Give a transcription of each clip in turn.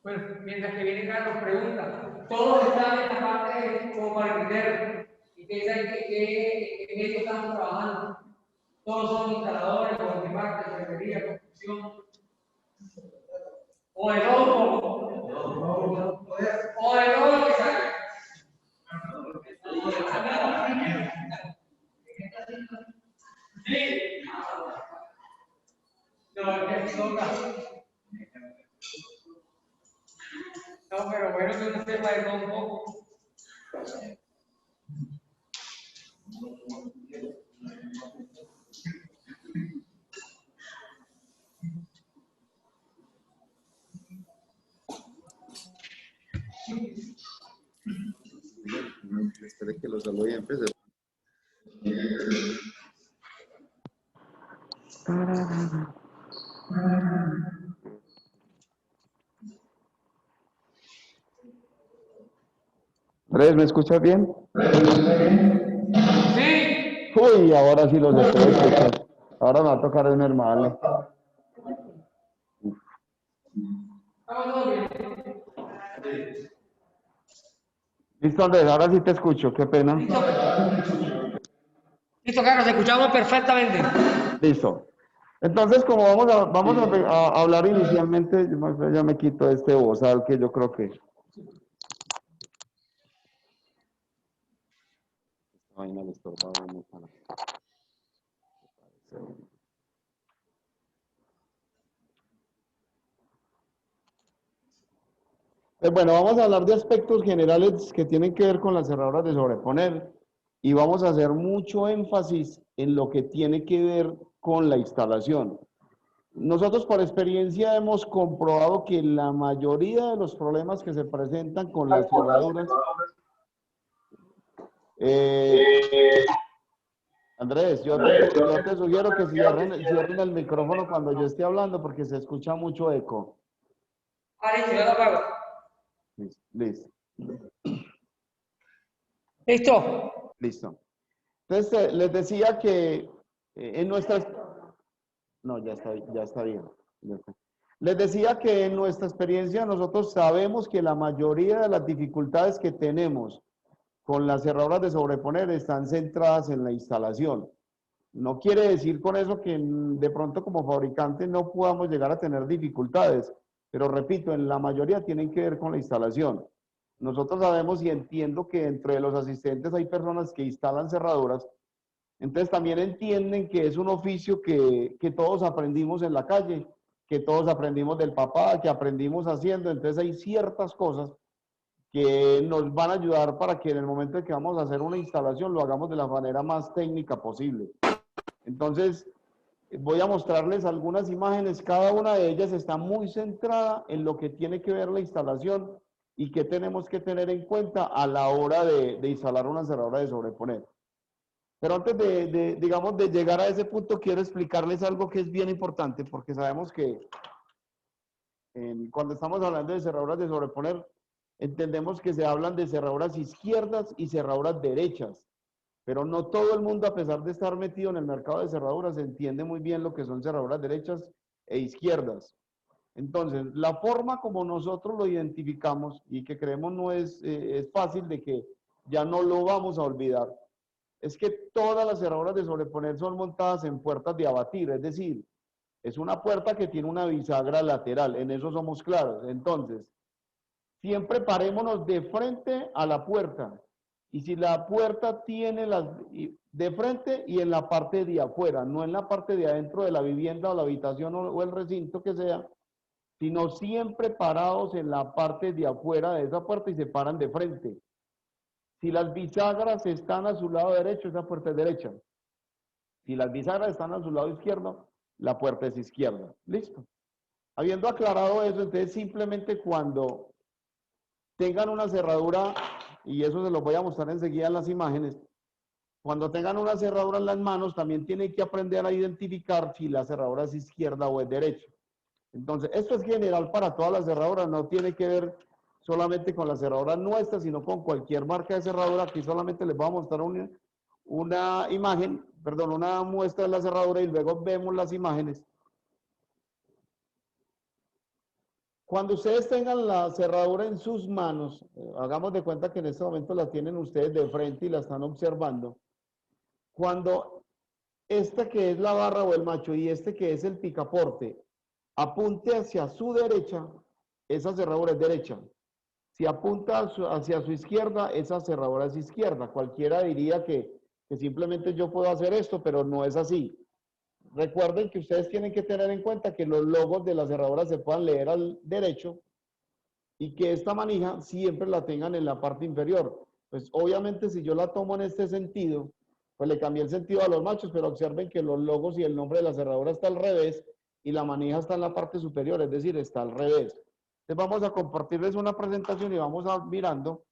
Bueno, mientras que viene Carlos, pregunta. Todos están en la parte de como carpintero. ¿Y qué medio estamos trabajando? Todos son instaladores, o de parte, ferretería, construcción. O de todo. O de todo lo que sale. Sí. No, es que toca. No, pero bueno que uno sepa de todo un poco. Espere que lo salude y empecé. Andrés, ¿me escuchas bien? Sí. Uy, ahora sí los estoy escuchando. Ahora me va a tocar el normal. Listo, Andrés, ahora sí te escucho, qué pena. Listo, Carlos, te escuchamos perfectamente. Listo. Entonces, como vamos a hablar inicialmente, ya me quito este bozal que yo creo que... Esta vaina le estorba a uno para... Bueno, vamos a hablar de aspectos generales que tienen que ver con las cerraduras de sobreponer y vamos a hacer mucho énfasis en lo que tiene que ver con la instalación. Nosotros por experiencia hemos comprobado que la mayoría de los problemas que se presentan con las cerraduras... Andrés, yo te sugiero que cierren el micrófono cuando yo esté hablando porque se escucha mucho eco. Listo, ya lo apago. Listo. Listo. Listo. Entonces, les decía que en nuestras... No, ya está bien. Ya está. Les decía que en nuestra experiencia nosotros sabemos que la mayoría de las dificultades que tenemos con las cerraduras de sobreponer están centradas en la instalación. No quiere decir con eso que de pronto como fabricante no podamos llegar a tener dificultades, pero repito, en la mayoría tienen que ver con la instalación. Nosotros sabemos y entiendo que entre los asistentes hay personas que instalan cerraduras, entonces también entienden que es un oficio que todos aprendimos en la calle, que todos aprendimos del papá, que aprendimos haciendo, entonces hay ciertas cosas que nos van a ayudar para que en el momento en que vamos a hacer una instalación lo hagamos de la manera más técnica posible. Entonces, voy a mostrarles algunas imágenes, cada una de ellas está muy centrada en lo que tiene que ver la instalación y qué tenemos que tener en cuenta a la hora de instalar una cerradura de sobreponer. Pero antes digamos, de llegar a ese punto, quiero explicarles algo que es bien importante, porque sabemos que cuando estamos hablando de cerraduras de sobreponer, entendemos que se hablan de cerraduras izquierdas y cerraduras derechas. Pero no todo el mundo, a pesar de estar metido en el mercado de cerraduras, entiende muy bien lo que son cerraduras derechas e izquierdas. Entonces, la forma como nosotros lo identificamos y que creemos no es fácil de que ya no lo vamos a olvidar, es que todas las cerraduras de sobreponer son montadas en puertas de abatir, es decir, es una puerta que tiene una bisagra lateral, en eso somos claros. Entonces, siempre parémonos de frente a la puerta. Y si la puerta tiene las de frente y en la parte de afuera, no en la parte de adentro de la vivienda o la habitación o el recinto que sea, sino siempre parados en la parte de afuera de esa puerta y se paran de frente. Si las bisagras están a su lado derecho, esa puerta es derecha. Si las bisagras están a su lado izquierdo, la puerta es izquierda. Listo. Habiendo aclarado eso, entonces simplemente cuando tengan una cerradura, y eso se los voy a mostrar enseguida en las imágenes, cuando tengan una cerradura en las manos, también tienen que aprender a identificar si la cerradura es izquierda o es derecha. Entonces, esto es general para todas las cerraduras, no tiene que ver solamente con las cerraduras nuestras, sino con cualquier marca de cerradura. Aquí solamente les voy a mostrar una imagen, perdón, una muestra de la cerradura y luego vemos las imágenes. Cuando ustedes tengan la cerradura en sus manos, hagamos de cuenta que en este momento la tienen ustedes de frente y la están observando. Cuando esta que es la barra o el macho y este que es el picaporte apunte hacia su derecha, esa cerradura es derecha. Si apunta hacia su izquierda, esa cerradura es izquierda. Cualquiera diría que simplemente yo puedo hacer esto, pero no es así. Recuerden que ustedes tienen que tener en cuenta que los logos de las cerraduras se puedan leer al derecho y que esta manija siempre la tengan en la parte inferior. Pues obviamente si yo la tomo en este sentido, pues le cambié el sentido a los machos, pero observen que los logos y el nombre de la cerradura está al revés y la manija está en la parte superior, es decir, está al revés. Entonces vamos a compartirles una presentación y vamos a mirando.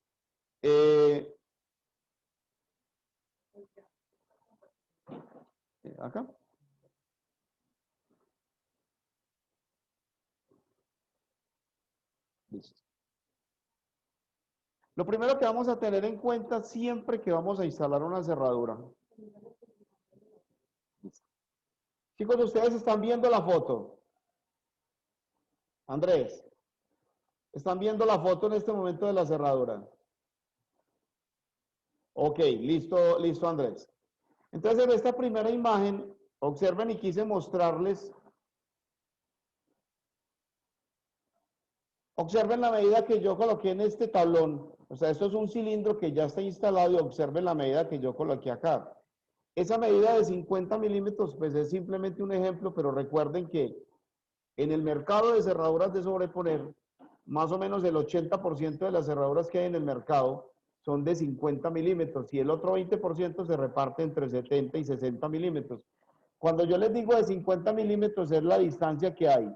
Acá. Listo. Lo primero que vamos a tener en cuenta siempre que vamos a instalar una cerradura. Chicos, ustedes están viendo la foto. Andrés, están viendo la foto en este momento de la cerradura. Ok, listo, listo Andrés. Entonces en esta primera imagen, observen y quise mostrarles. Observen la medida que yo coloqué en este tablón. O sea, esto es un cilindro que ya está instalado y observen la medida que yo coloqué acá. Esa medida de 50 milímetros, pues es simplemente un ejemplo, pero recuerden que en el mercado de cerraduras de sobreponer, más o menos el 80% de las cerraduras que hay en el mercado son de 50 milímetros y el otro 20% se reparte entre 70 y 60 milímetros. Cuando yo les digo de 50 milímetros es la distancia que hay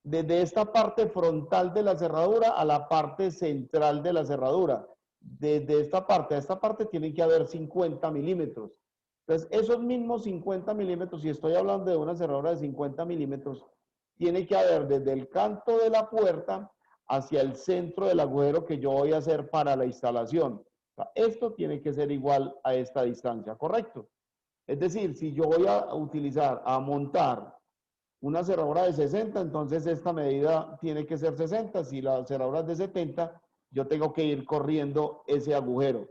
desde esta parte frontal de la cerradura a la parte central de la cerradura. Desde esta parte a esta parte tienen que haber 50 milímetros. Entonces, esos mismos 50 milímetros, si estoy hablando de una cerradura de 50 milímetros, tiene que haber desde el canto de la puerta hacia el centro del agujero que yo voy a hacer para la instalación. O sea, esto tiene que ser igual a esta distancia, ¿correcto? Es decir, si yo voy a utilizar, a montar una cerradura de 60, entonces esta medida tiene que ser 60. Si la cerradura es de 70, yo tengo que ir corriendo ese agujero.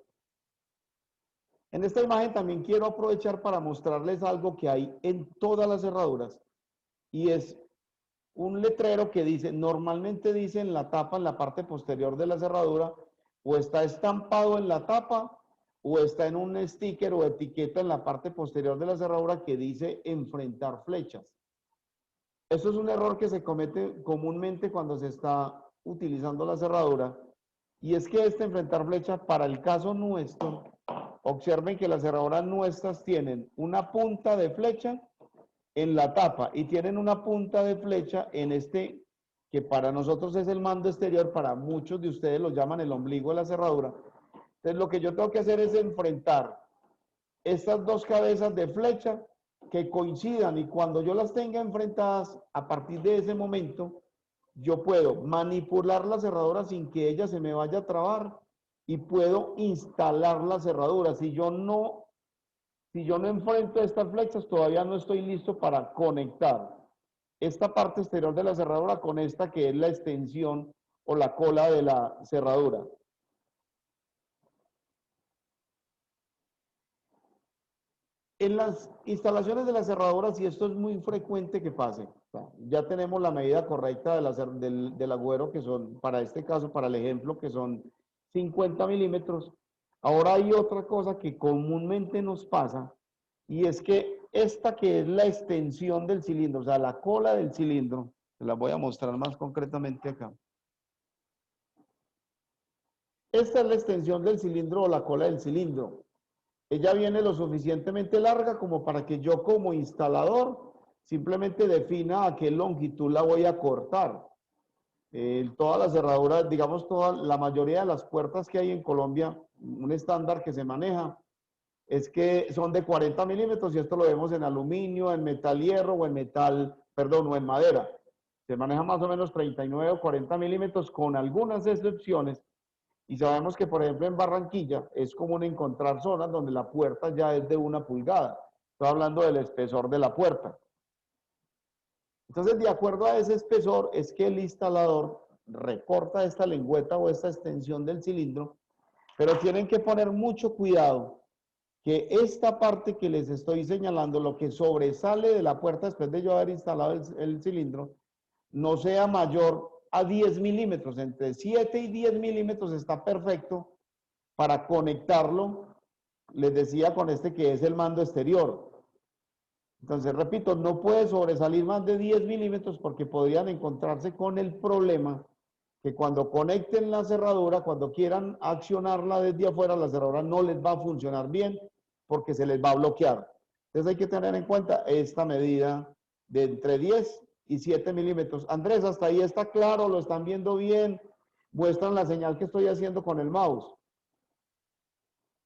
En esta imagen también quiero aprovechar para mostrarles algo que hay en todas las cerraduras y es un letrero que dice, normalmente dice en la tapa, en la parte posterior de la cerradura, o está estampado en la tapa o está en un sticker o etiqueta en la parte posterior de la cerradura que dice enfrentar flechas. Eso es un error que se comete comúnmente cuando se está utilizando la cerradura y es que este enfrentar flecha para el caso nuestro, observen que las cerraduras nuestras tienen una punta de flecha en la tapa y tienen una punta de flecha en este que para nosotros es el mando exterior, para muchos de ustedes lo llaman el ombligo de la cerradura. Entonces lo que yo tengo que hacer es enfrentar estas dos cabezas de flecha que coincidan y cuando yo las tenga enfrentadas, a partir de ese momento, yo puedo manipular la cerradura sin que ella se me vaya a trabar y puedo instalar la cerradura. Si yo no enfrento estas flechas, todavía no estoy listo para conectar esta parte exterior de la cerradura con esta que es la extensión o la cola de la cerradura. En las instalaciones de las cerraduras, y esto es muy frecuente que pase, ya tenemos la medida correcta del agüero, que son, para este caso, para el ejemplo, que son 50 milímetros. Ahora hay otra cosa que comúnmente nos pasa, y es que esta que es la extensión del cilindro, o sea, la cola del cilindro, se la voy a mostrar más concretamente acá. Esta es la extensión del cilindro o la cola del cilindro. Ella viene lo suficientemente larga como para que yo como instalador simplemente defina a qué longitud la voy a cortar. Todas las cerraduras, digamos, la mayoría de las puertas que hay en Colombia, un estándar que se maneja es que son de 40 milímetros y esto lo vemos en aluminio, en metal hierro o en metal, perdón, o en madera. Se maneja más o menos 39 o 40 milímetros con algunas excepciones. Y sabemos que, por ejemplo, en Barranquilla es común encontrar zonas donde la puerta ya es de 1 pulgada. Estoy hablando del espesor de la puerta. Entonces, de acuerdo a ese espesor, es que el instalador recorta esta lengüeta o esta extensión del cilindro, pero tienen que poner mucho cuidado que esta parte que les estoy señalando, lo que sobresale de la puerta después de yo haber instalado el cilindro, no sea mayor a 10 milímetros. Entre 7 y 10 milímetros está perfecto para conectarlo, les decía, con este que es el mando exterior. Entonces, repito, no puede sobresalir más de 10 milímetros porque podrían encontrarse con el problema que cuando conecten la cerradura, cuando quieran accionarla desde afuera, la cerradura no les va a funcionar bien porque se les va a bloquear. Entonces hay que tener en cuenta esta medida de entre 10 y 7 milímetros. Andrés, hasta ahí está claro, lo están viendo bien, muestran la señal que estoy haciendo con el mouse.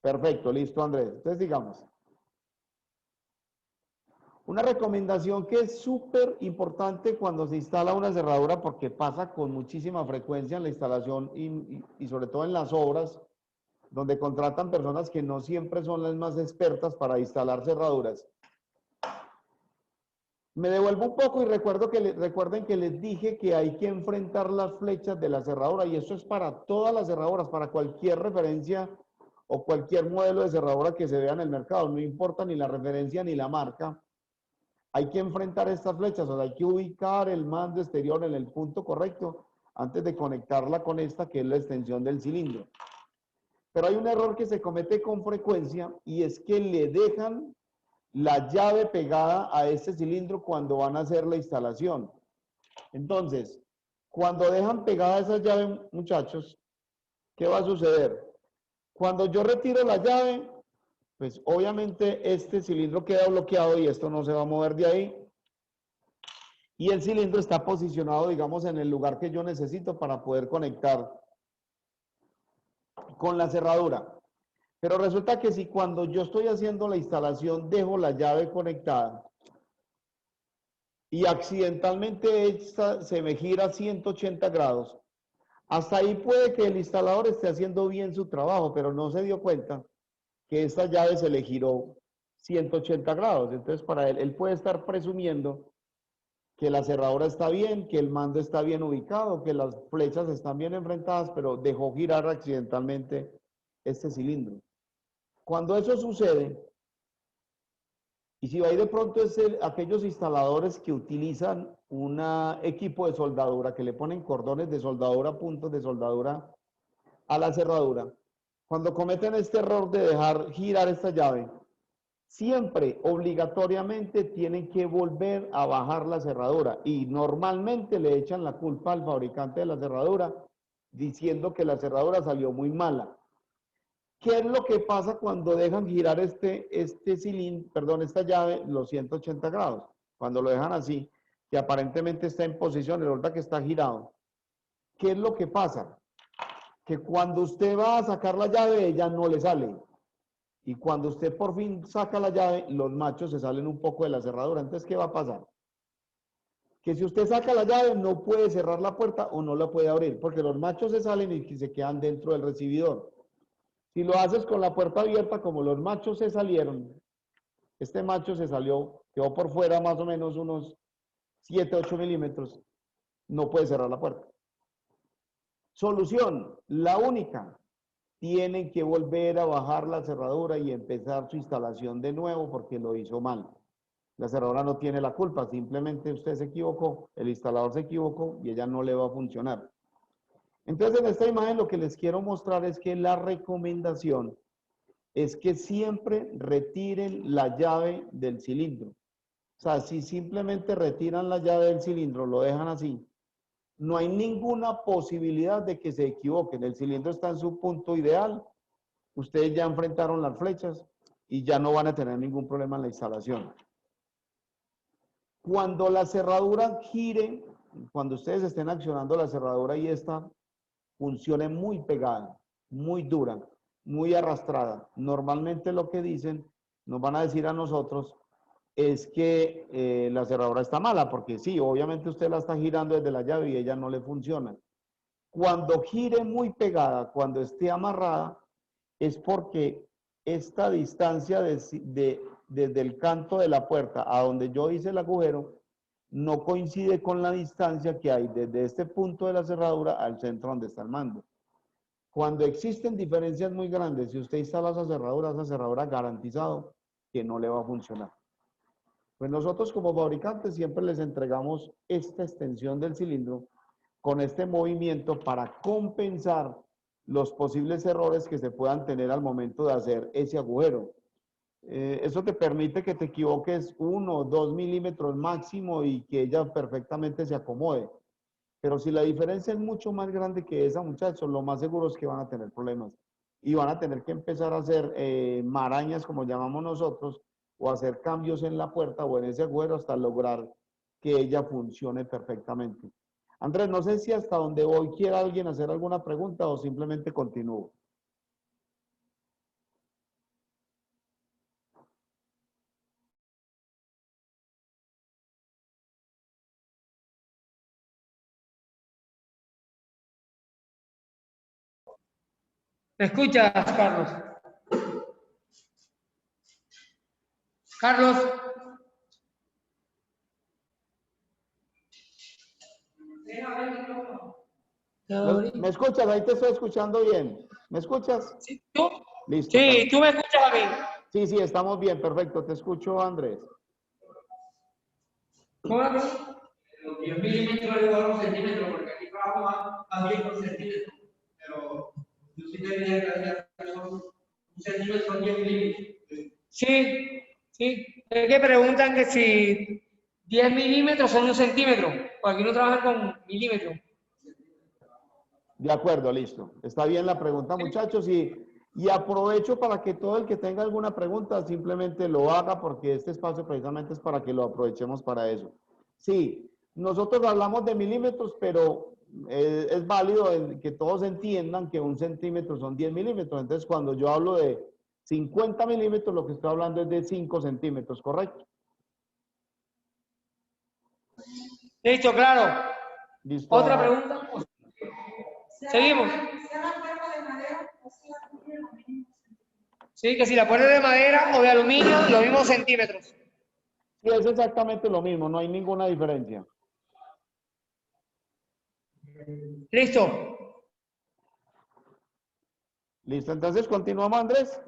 Perfecto, listo, Andrés. Entonces digamos, una recomendación que es súper importante cuando se instala una cerradura, porque pasa con muchísima frecuencia en la instalación y sobre todo en las obras, donde contratan personas que no siempre son las más expertas para instalar cerraduras. Me devuelvo un poco y recuerden que les dije que hay que enfrentar las flechas de la cerradura, y eso es para todas las cerraduras, para cualquier referencia o cualquier modelo de cerradura que se vea en el mercado, no importa ni la referencia ni la marca. Hay que enfrentar estas flechas, o sea, hay que ubicar el mando exterior en el punto correcto antes de conectarla con esta, que es la extensión del cilindro. Pero hay un error que se comete con frecuencia, y es que le dejan la llave pegada a este cilindro cuando van a hacer la instalación. Entonces, cuando dejan pegada esa llave, muchachos, ¿qué va a suceder? Cuando yo retiro la llave, pues obviamente este cilindro queda bloqueado y esto no se va a mover de ahí. Y el cilindro está posicionado, digamos, en el lugar que yo necesito para poder conectar con la cerradura. Pero resulta que si cuando yo estoy haciendo la instalación dejo la llave conectada y accidentalmente esta se me gira 180 grados, hasta ahí puede que el instalador esté haciendo bien su trabajo, pero no se dio cuenta que esta llave se le giró 180 grados. Entonces, para él puede estar presumiendo que la cerradura está bien, que el mando está bien ubicado, que las flechas están bien enfrentadas, pero dejó girar accidentalmente este cilindro. Cuando eso sucede, y si hay de pronto es aquellos instaladores que utilizan un equipo de soldadura, que le ponen cordones de soldadura, puntos de soldadura a la cerradura, cuando cometen este error de dejar girar esta llave, siempre obligatoriamente tienen que volver a bajar la cerradura, y normalmente le echan la culpa al fabricante de la cerradura diciendo que la cerradura salió muy mala. ¿Qué es lo que pasa cuando dejan girar esta llave los 180 grados? Cuando lo dejan así, que aparentemente está en posición, resulta que está girado. ¿Qué es lo que pasa? Que cuando usted va a sacar la llave, ella no le sale. Y cuando usted por fin saca la llave, los machos se salen un poco de la cerradura. Entonces, ¿qué va a pasar? Que si usted saca la llave, no puede cerrar la puerta o no la puede abrir, porque los machos se salen y se quedan dentro del recibidor. Si lo haces con la puerta abierta, como los machos se salieron, este macho se salió, quedó por fuera más o menos unos 7, 8 milímetros, no puede cerrar la puerta. Solución, la única, tienen que volver a bajar la cerradura y empezar su instalación de nuevo porque lo hizo mal. La cerradura no tiene la culpa, simplemente usted se equivocó, el instalador se equivocó y ella no le va a funcionar. Entonces, en esta imagen lo que les quiero mostrar es que la recomendación es que siempre retiren la llave del cilindro. O sea, si simplemente retiran la llave del cilindro, lo dejan así, no hay ninguna posibilidad de que se equivoquen. El cilindro está en su punto ideal, ustedes ya enfrentaron las flechas y ya no van a tener ningún problema en la instalación. Cuando la cerradura gire, cuando ustedes estén accionando la cerradura y esta funcione muy pegada, muy dura, muy arrastrada, normalmente lo que dicen, nos van a decir a nosotros, es que la cerradura está mala, porque sí, obviamente usted la está girando desde la llave y ella no le funciona. Cuando gire muy pegada, cuando esté amarrada, es porque esta distancia desde el canto de la puerta a donde yo hice el agujero no coincide con la distancia que hay desde este punto de la cerradura al centro donde está el mando. Cuando existen diferencias muy grandes, si usted instala esa cerradura garantizado que no le va a funcionar. Pues nosotros como fabricantes siempre les entregamos esta extensión del cilindro con este movimiento para compensar los posibles errores que se puedan tener al momento de hacer ese agujero. Eso te permite que te equivoques 1 o 2 milímetros máximo y que ella perfectamente se acomode. Pero si la diferencia es mucho más grande que esa, muchachos, lo más seguro es que van a tener problemas. Y van a tener que empezar a hacer marañas, como llamamos nosotros, o hacer cambios en la puerta o en ese agujero hasta lograr que ella funcione perfectamente. Andrés, no sé si hasta donde voy quiere alguien hacer alguna pregunta o simplemente continúo. ¿Me escuchas, Carlos? Carlos. ¿Me escuchas? Ahí te estoy escuchando bien. ¿Me escuchas? ¿Sí? ¿Tú? Listo, Sí, perfecto. tú me escuchas a mí. Sí, sí, estamos bien, perfecto. Te escucho, Andrés. ¿Cómo la pregunta? Los 10 milímetros igual a un centímetro, porque aquí trabajo más bien con centímetros. Pero yo sí tenía que son un centímetro son 10 milímetros. Sí, sí. Es que preguntan que si 10 milímetros son un centímetro, porque aquí no trabajan con milímetros. De acuerdo, listo. Está bien la pregunta, muchachos. Y aprovecho para que todo el que tenga alguna pregunta simplemente lo haga, porque este espacio precisamente es para que lo aprovechemos para eso. Sí, nosotros hablamos de milímetros, pero es válido que todos entiendan que un centímetro son 10 milímetros. Entonces, cuando yo hablo de 50 milímetros, lo que estoy hablando es de 5 centímetros, ¿correcto? Listo, claro. Listo. ¿Otra pregunta? Seguimos. Sí, que si la pones de madera o de aluminio, los mismos centímetros. Sí, es exactamente lo mismo, no hay ninguna diferencia. Listo. Listo, entonces continuamos, Andrés.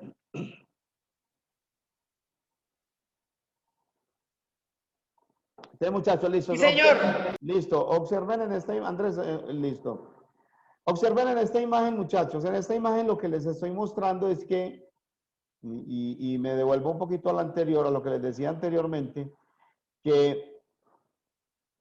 Entonces, muchachos, listo. Sí, señor. Listo, observen en esta imagen, Andrés, listo. Observen en esta imagen, muchachos. En esta imagen lo que les estoy mostrando es que, y me devuelvo un poquito a lo anterior, a lo que les decía anteriormente, que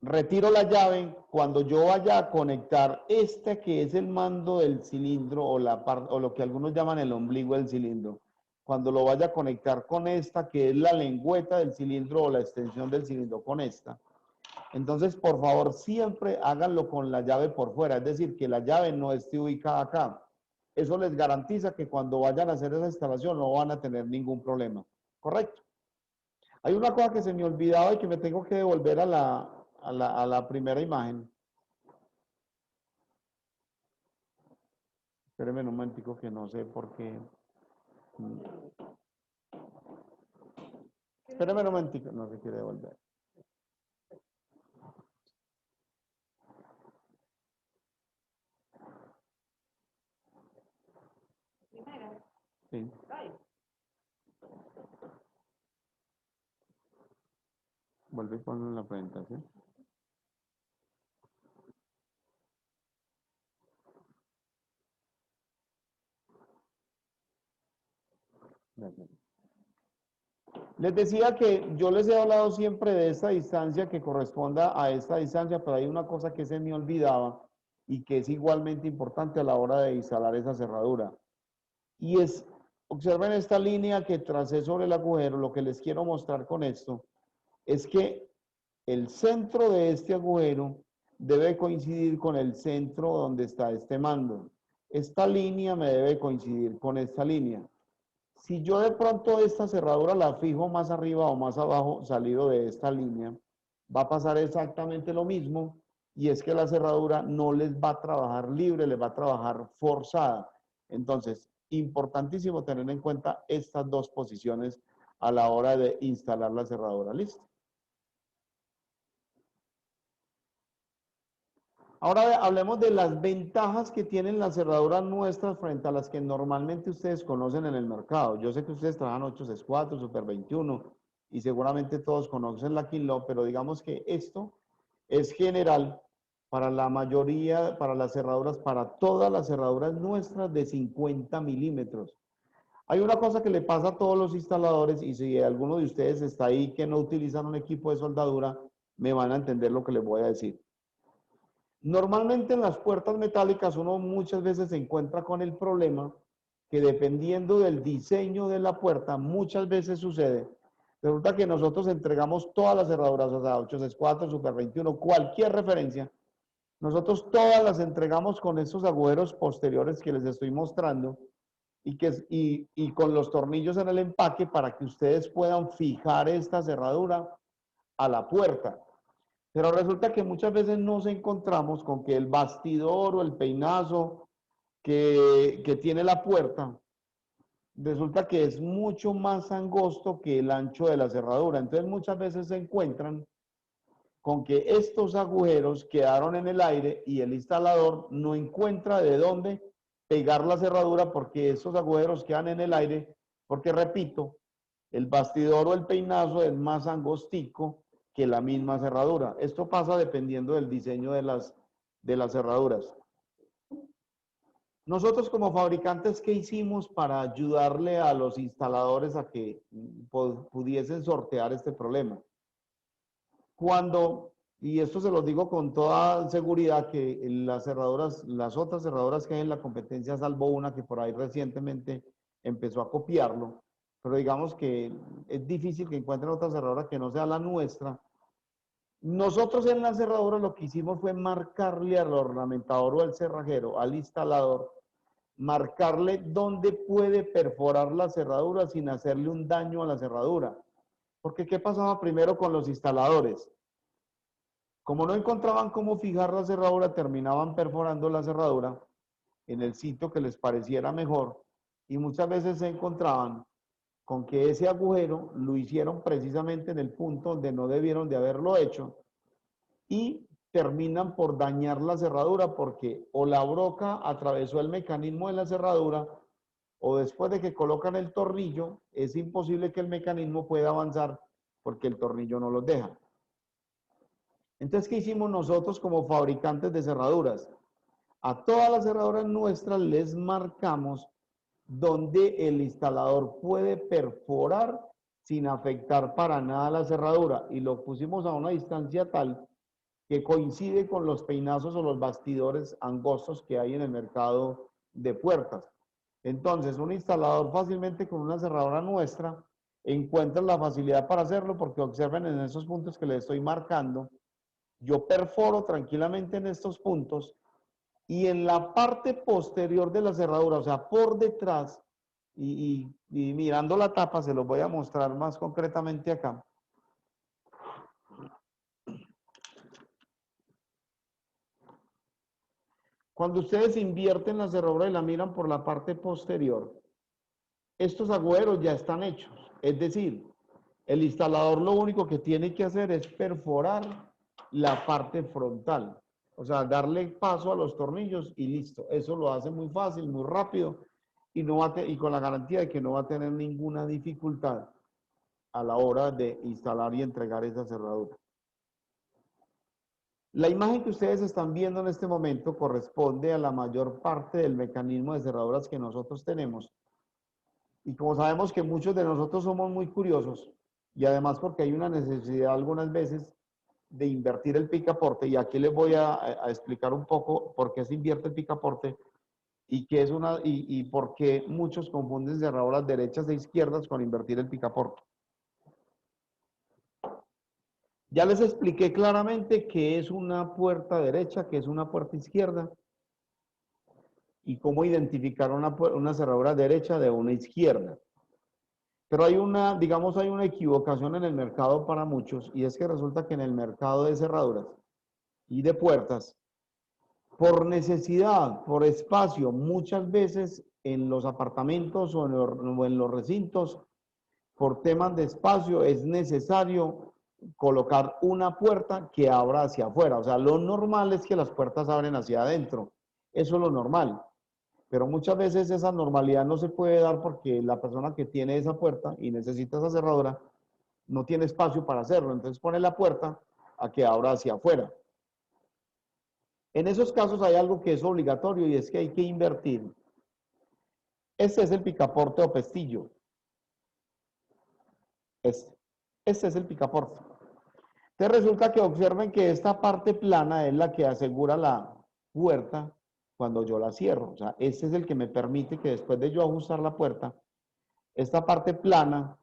retiro la llave cuando yo vaya a conectar este que es el mando del cilindro o, o lo que algunos llaman el ombligo del cilindro. Cuando lo vaya a conectar con esta que es la lengüeta del cilindro o la extensión del cilindro con esta. Entonces, por favor, siempre háganlo con la llave por fuera, es decir, que la llave no esté ubicada acá. Eso les garantiza que cuando vayan a hacer esa instalación no van a tener ningún problema. ¿Correcto? Hay una cosa que se me olvidaba y que me tengo que devolver a la primera imagen. Espérenme un momentico que no sé por qué. Espérenme un momentico, no se quiere devolver. Sí. Vuelve con la presentación. Gracias. Les decía que yo les he hablado siempre de esta distancia que corresponda a esta distancia, pero hay una cosa que se me olvidaba y que es igualmente importante a la hora de instalar esa cerradura. Y es, observen esta línea que tracé sobre el agujero. Lo que les quiero mostrar con esto es que el centro de este agujero debe coincidir con el centro donde está este mando. Esta línea me debe coincidir con esta línea. Si yo de pronto esta cerradura la fijo más arriba o más abajo, salido de esta línea, va a pasar exactamente lo mismo, y es que la cerradura no les va a trabajar libre, les va a trabajar forzada. Entonces, importantísimo tener en cuenta estas dos posiciones a la hora de instalar la cerradura. ¿Listo? Ahora hablemos de las ventajas que tienen las cerraduras nuestras frente a las que normalmente ustedes conocen en el mercado. Yo sé que ustedes trabajan 864, Super 21 y seguramente todos conocen la Kinlock, pero digamos que esto es general para la mayoría, para las cerraduras, para todas las cerraduras nuestras de 50 milímetros. Hay una cosa que le pasa a todos los instaladores y si alguno de ustedes está ahí que no utilizan un equipo de soldadura, me van a entender lo que les voy a decir. Normalmente en las puertas metálicas uno muchas veces se encuentra con el problema que dependiendo del diseño de la puerta, muchas veces sucede. Resulta que nosotros entregamos todas las cerraduras, o sea, 864, Super 21, cualquier referencia. Nosotros todas las entregamos con esos agujeros posteriores que les estoy mostrando y con los tornillos en el empaque para que ustedes puedan fijar esta cerradura a la puerta. Pero resulta que muchas veces nos encontramos con que el bastidor o el peinazo que tiene la puerta, resulta que es mucho más angosto que el ancho de la cerradura. Entonces muchas veces se encuentran con que estos agujeros quedaron en el aire y el instalador no encuentra de dónde pegar la cerradura porque esos agujeros quedan en el aire, porque repito, el bastidor o el peinazo es más angostico que la misma cerradura. Esto pasa dependiendo del diseño de las cerraduras. Nosotros como fabricantes, ¿qué hicimos para ayudarle a los instaladores a que pudiesen sortear este problema? Y esto se los digo con toda seguridad, que las cerraduras, las otras cerraduras que hay en la competencia, salvo una que por ahí recientemente empezó a copiarlo, pero digamos que es difícil que encuentren otra cerradura que no sea la nuestra. Nosotros en la cerradura lo que hicimos fue marcarle al ornamentador o al cerrajero, al instalador, marcarle dónde puede perforar la cerradura sin hacerle un daño a la cerradura. Porque ¿qué pasaba primero con los instaladores? Como no encontraban cómo fijar la cerradura, terminaban perforando la cerradura en el sitio que les pareciera mejor y muchas veces se encontraban con que ese agujero lo hicieron precisamente en el punto donde no debieron de haberlo hecho y terminan por dañar la cerradura porque o la broca atravesó el mecanismo de la cerradura o después de que colocan el tornillo es imposible que el mecanismo pueda avanzar porque el tornillo no los deja. Entonces, ¿qué hicimos nosotros como fabricantes de cerraduras? A todas las cerraduras nuestras les marcamos donde el instalador puede perforar sin afectar para nada la cerradura y lo pusimos a una distancia tal que coincide con los peinazos o los bastidores angostos que hay en el mercado de puertas. Entonces, un instalador fácilmente con una cerradura nuestra encuentra la facilidad para hacerlo porque observen en esos puntos que les estoy marcando, yo perforo tranquilamente en estos puntos y en la parte posterior de la cerradura, o sea, por detrás, y mirando la tapa, se los voy a mostrar más concretamente acá. Cuando ustedes invierten la cerradura y la miran por la parte posterior, estos agujeros ya están hechos. Es decir, el instalador lo único que tiene que hacer es perforar la parte frontal. O sea, darle paso a los tornillos y listo. Eso lo hace muy fácil, muy rápido y, y con la garantía de que no va a tener ninguna dificultad a la hora de instalar y entregar esa cerradura. La imagen que ustedes están viendo en este momento corresponde a la mayor parte del mecanismo de cerraduras que nosotros tenemos. Y como sabemos que muchos de nosotros somos muy curiosos y además porque hay una necesidad algunas veces de invertir el picaporte, y aquí les voy a explicar un poco por qué se invierte el picaporte y qué es y por qué muchos confunden cerraduras derechas e izquierdas con invertir el picaporte. Ya les expliqué claramente qué es una puerta derecha, qué es una puerta izquierda y cómo identificar una cerradura derecha de una izquierda. Pero hay digamos, hay una equivocación en el mercado para muchos, y es que resulta que en el mercado de cerraduras y de puertas, por necesidad, por espacio, muchas veces en los apartamentos o en los recintos, por temas de espacio, es necesario colocar una puerta que abra hacia afuera. O sea, lo normal es que las puertas abren hacia adentro. Eso es lo normal. Pero muchas veces esa normalidad no se puede dar porque la persona que tiene esa puerta y necesita esa cerradura no tiene espacio para hacerlo. Entonces pone la puerta a que abra hacia afuera. En esos casos hay algo que es obligatorio y es que hay que invertir. Este es el picaporte o pestillo. Este es el picaporte. Entonces resulta que observen que esta parte plana es la que asegura la puerta cuando yo la cierro. O sea, este es el que me permite que después de yo ajustar la puerta, esta parte plana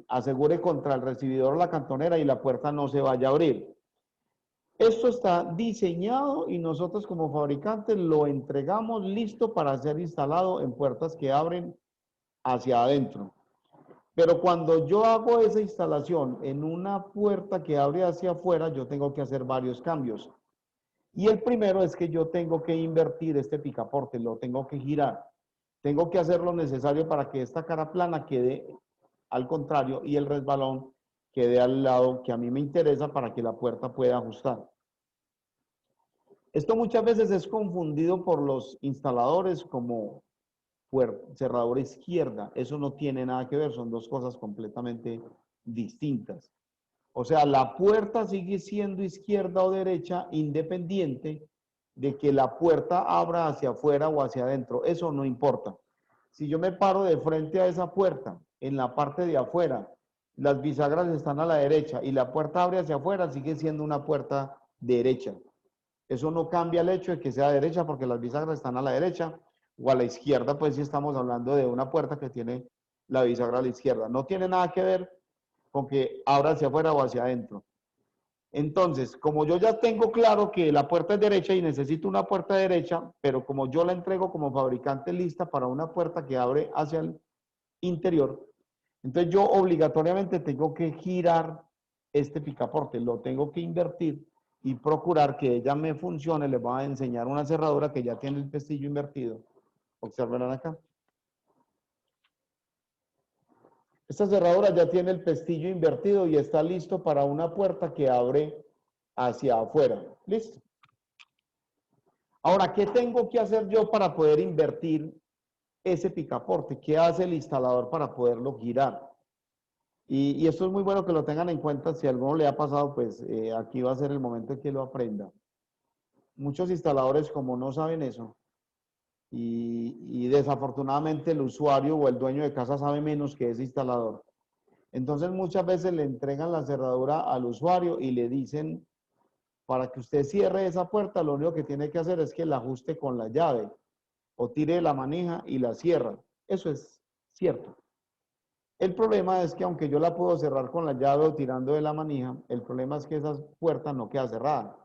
asegure contra el recibidor la cantonera y la puerta no se vaya a abrir. Esto está diseñado y nosotros como fabricantes lo entregamos listo para ser instalado en puertas que abren hacia adentro. Pero cuando yo hago esa instalación en una puerta que abre hacia afuera, yo tengo que hacer varios cambios. Y el primero es que yo tengo que invertir este picaporte, lo tengo que girar. Tengo que hacer lo necesario para que esta cara plana quede al contrario y el resbalón quede al lado que a mí me interesa para que la puerta pueda ajustar. Esto muchas veces es confundido por los instaladores como cerradura izquierda. Eso no tiene nada que ver, son dos cosas completamente distintas. O sea, la puerta sigue siendo izquierda o derecha independiente de que la puerta abra hacia afuera o hacia adentro. Eso no importa. Si yo me paro de frente a esa puerta, en la parte de afuera, las bisagras están a la derecha y la puerta abre hacia afuera, sigue siendo una puerta derecha. Eso no cambia el hecho de que sea derecha porque las bisagras están a la derecha o a la izquierda, pues si estamos hablando de una puerta que tiene la bisagra a la izquierda. No tiene nada que ver con que abra hacia afuera o hacia adentro. Entonces, como yo ya tengo claro que la puerta es derecha y necesito una puerta derecha, pero como yo la entrego como fabricante lista para una puerta que abre hacia el interior, entonces yo obligatoriamente tengo que girar este picaporte, lo tengo que invertir y procurar que ella me funcione. Les voy a enseñar una cerradura que ya tiene el pestillo invertido. Observen acá. Esta cerradura ya tiene el pestillo invertido y está listo para una puerta que abre hacia afuera. ¿Listo? Ahora, ¿qué tengo que hacer yo para poder invertir ese picaporte? ¿Qué hace el instalador para poderlo girar? Y esto es muy bueno que lo tengan en cuenta. Si a alguno le ha pasado, pues aquí va a ser el momento en que lo aprenda. Muchos instaladores, como no saben eso, y desafortunadamente el usuario o el dueño de casa sabe menos que ese instalador. Entonces muchas veces le entregan la cerradura al usuario y le dicen, para que usted cierre esa puerta, lo único que tiene que hacer es que la ajuste con la llave o tire la manija y la cierra. Eso es cierto. El problema es que aunque yo la puedo cerrar con la llave o tirando de la manija, el problema es que esa puerta no queda cerrada.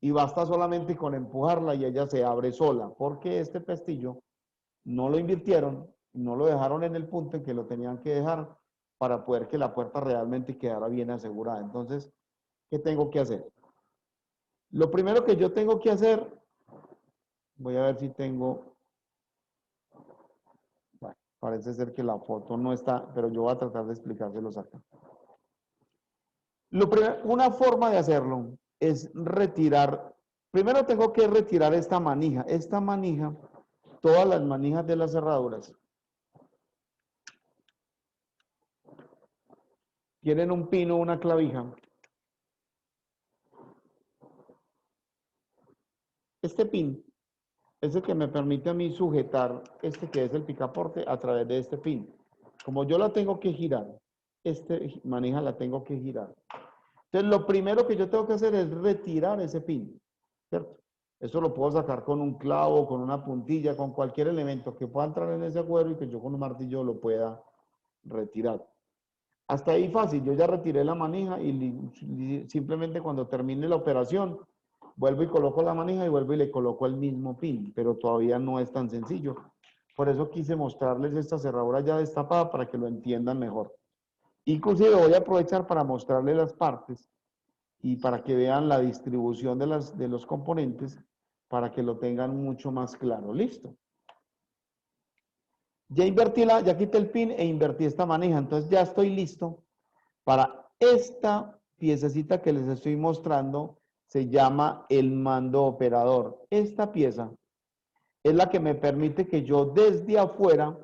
Y basta solamente con empujarla y ella se abre sola, porque este pestillo no lo invirtieron, no lo dejaron en el punto en que lo tenían que dejar para poder que la puerta realmente quedara bien asegurada. Entonces, ¿qué tengo que hacer? Lo primero que yo tengo que hacer, voy a ver si tengo, bueno, parece ser que la foto no está, pero yo voy a tratar de explicárselos acá. Una forma de hacerlo es retirar, primero tengo que retirar esta manija. Esta manija, todas las manijas de las cerraduras, tienen un pino, una clavija. Este pin es el que me permite a mí sujetar este que es el picaporte a través de este pin. Como yo la tengo que girar, este manija la tengo que girar. Entonces, lo primero que yo tengo que hacer es retirar ese pin, ¿cierto? Eso lo puedo sacar con un clavo, con una puntilla, con cualquier elemento que pueda entrar en ese agujero y que yo con un martillo lo pueda retirar. Hasta ahí fácil, yo ya retiré la manija y simplemente cuando termine la operación, vuelvo y coloco la manija y vuelvo y le coloco el mismo pin, pero todavía no es tan sencillo. Por eso quise mostrarles esta cerradura ya destapada para que lo entiendan mejor. Inclusive voy a aprovechar para mostrarles las partes y para que vean la distribución de los componentes para que lo tengan mucho más claro. ¿Listo? Ya invertí ya quité el pin e invertí esta manija, entonces ya estoy listo para Esta piececita que les estoy mostrando se llama el mando operador. Esta pieza es la que me permite que yo desde afuera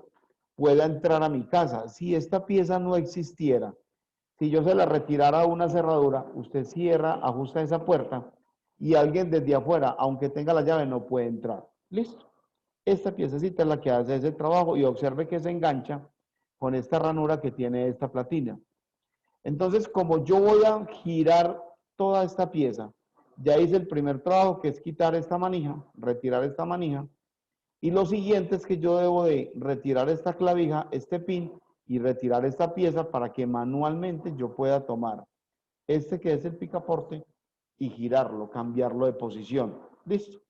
pueda entrar a mi casa. Si esta pieza no existiera, si yo se la retirara a una cerradura, usted cierra, ajusta esa puerta y alguien desde afuera, aunque tenga la llave, no puede entrar. Listo. Esta piececita es la que hace ese trabajo y observe que se engancha con esta ranura que tiene esta platina. Entonces, como yo voy a girar toda esta pieza, ya hice el primer trabajo que es quitar esta manija, retirar esta manija, y lo siguiente es que yo debo de retirar esta clavija, este pin, y retirar esta pieza para que manualmente yo pueda tomar este que es el picaporte y girarlo, cambiarlo de posición. Listo.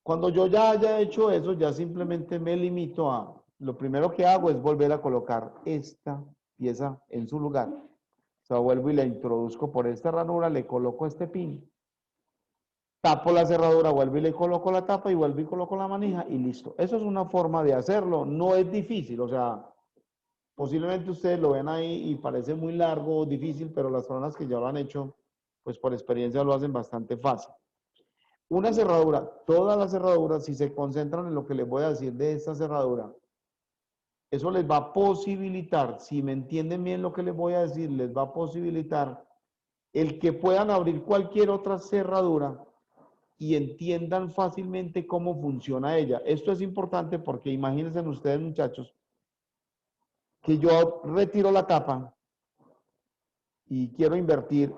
Cuando yo ya haya hecho eso, ya simplemente me limito a, lo primero que hago es volver a colocar esta pieza en su lugar. O sea, vuelvo y la introduzco por esta ranura, le coloco este pin, tapo la cerradura, vuelvo y le coloco la tapa y vuelvo y coloco la manija y listo. Eso es una forma de hacerlo, no es difícil, o sea, posiblemente ustedes lo ven ahí y parece muy largo o difícil, pero las personas que ya lo han hecho, pues por experiencia lo hacen bastante fácil. Una cerradura, todas las cerraduras, si se concentran en lo que les voy a decir de esta cerradura, eso les va a posibilitar, si me entienden bien lo que les voy a decir, les va a posibilitar el que puedan abrir cualquier otra cerradura y entiendan fácilmente cómo funciona ella. Esto es importante porque imagínense ustedes, muchachos, que yo retiro la tapa y quiero invertir,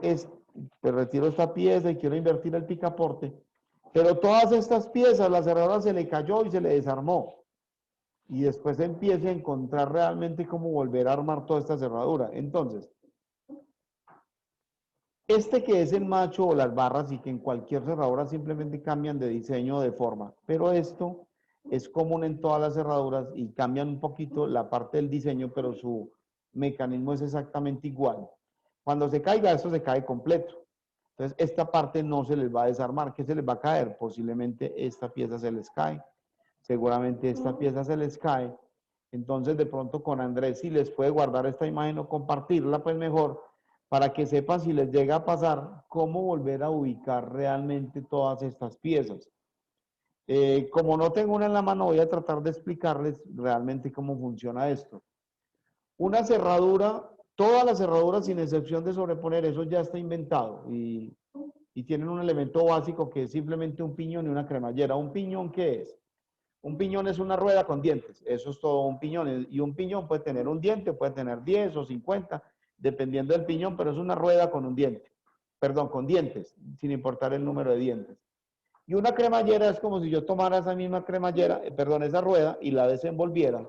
retiro esta pieza y quiero invertir el picaporte, pero todas estas piezas, la cerradura se le cayó y se le desarmó. Y después empiece a encontrar realmente cómo volver a armar toda esta cerradura. Entonces, este que es el macho o las barras y que en cualquier cerradura simplemente cambian de diseño o de forma, pero esto es común en todas las cerraduras y cambian un poquito la parte del diseño, pero su mecanismo es exactamente igual. Cuando se caiga, esto se cae completo. Entonces, esta parte no se les va a desarmar. ¿Qué se les va a caer? Posiblemente esta pieza se les cae. Seguramente esta pieza se les cae. Entonces, de pronto con Andrés, si les puede guardar esta imagen o compartirla, pues mejor, para que sepan si les llega a pasar cómo volver a ubicar realmente todas estas piezas. Como no tengo una en la mano, voy a tratar de explicarles realmente cómo funciona esto. Una cerradura, todas las cerraduras sin excepción de sobreponer, eso ya está inventado y tienen un elemento básico que es simplemente un piñón y una cremallera. ¿Un piñón qué es? Un piñón es una rueda con dientes, eso es todo un piñón. Y un piñón puede tener un diente, puede tener 10 o 50, dependiendo del piñón, pero es una rueda con un diente. Perdón, con dientes, sin importar el número de dientes. Y una cremallera es como si yo tomara esa misma cremallera, perdón, esa rueda y la desenvolviera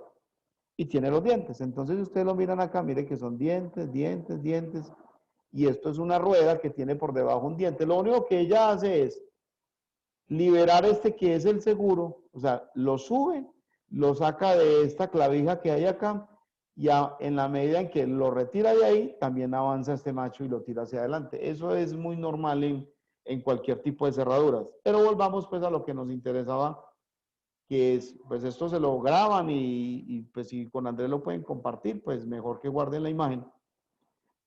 y tiene los dientes. Entonces ustedes lo miran acá, mire que son dientes, dientes, dientes. Y esto es una rueda que tiene por debajo un diente. Lo único que ella hace es liberar este que es el seguro, o sea, lo sube, lo saca de esta clavija que hay acá, y en la medida en que lo retira de ahí, también avanza este macho y lo tira hacia adelante. Eso es muy normal en cualquier tipo de cerraduras. Pero volvamos pues a lo que nos interesaba, que es, pues esto se lo graban y pues si con Andrés lo pueden compartir, pues mejor que guarden la imagen.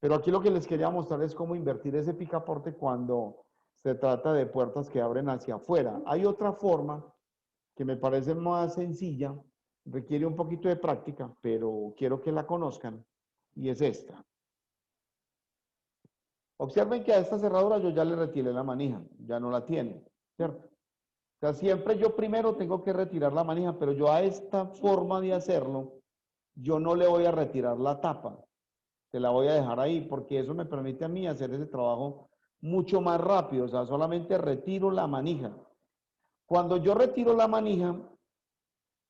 Pero aquí lo que les quería mostrar es cómo invertir ese picaporte cuando se trata de puertas que abren hacia afuera. Hay otra forma que me parece más sencilla, requiere un poquito de práctica, pero quiero que la conozcan, y es esta. Observen que a esta cerradura yo ya le retiré la manija, ya no la tiene, ¿cierto? O sea, siempre yo primero tengo que retirar la manija, pero yo a esta forma de hacerlo, yo no le voy a retirar la tapa, te la voy a dejar ahí, porque eso me permite a mí hacer ese trabajo mucho más rápido, o sea, solamente retiro la manija. Cuando yo retiro la manija,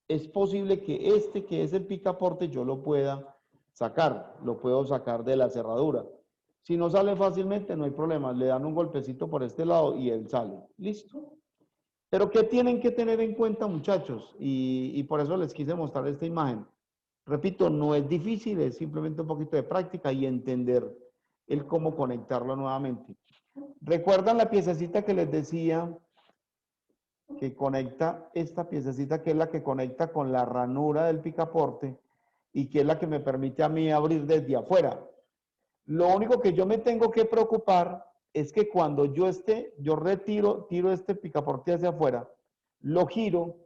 es posible que este que es el picaporte yo lo pueda sacar, lo puedo sacar de la cerradura. Si no sale fácilmente, no hay problema, le dan un golpecito por este lado y él sale. Listo. Pero ¿qué tienen que tener en cuenta, muchachos? Y por eso les quise mostrar esta imagen. Repito, no es difícil, es simplemente un poquito de práctica y entender el cómo conectarlo nuevamente. ¿Recuerdan la piececita que les decía que conecta, esta piececita que es la que conecta con la ranura del picaporte y que es la que me permite a mí abrir desde afuera? Lo único que yo me tengo que preocupar es que cuando tiro este picaporte hacia afuera, lo giro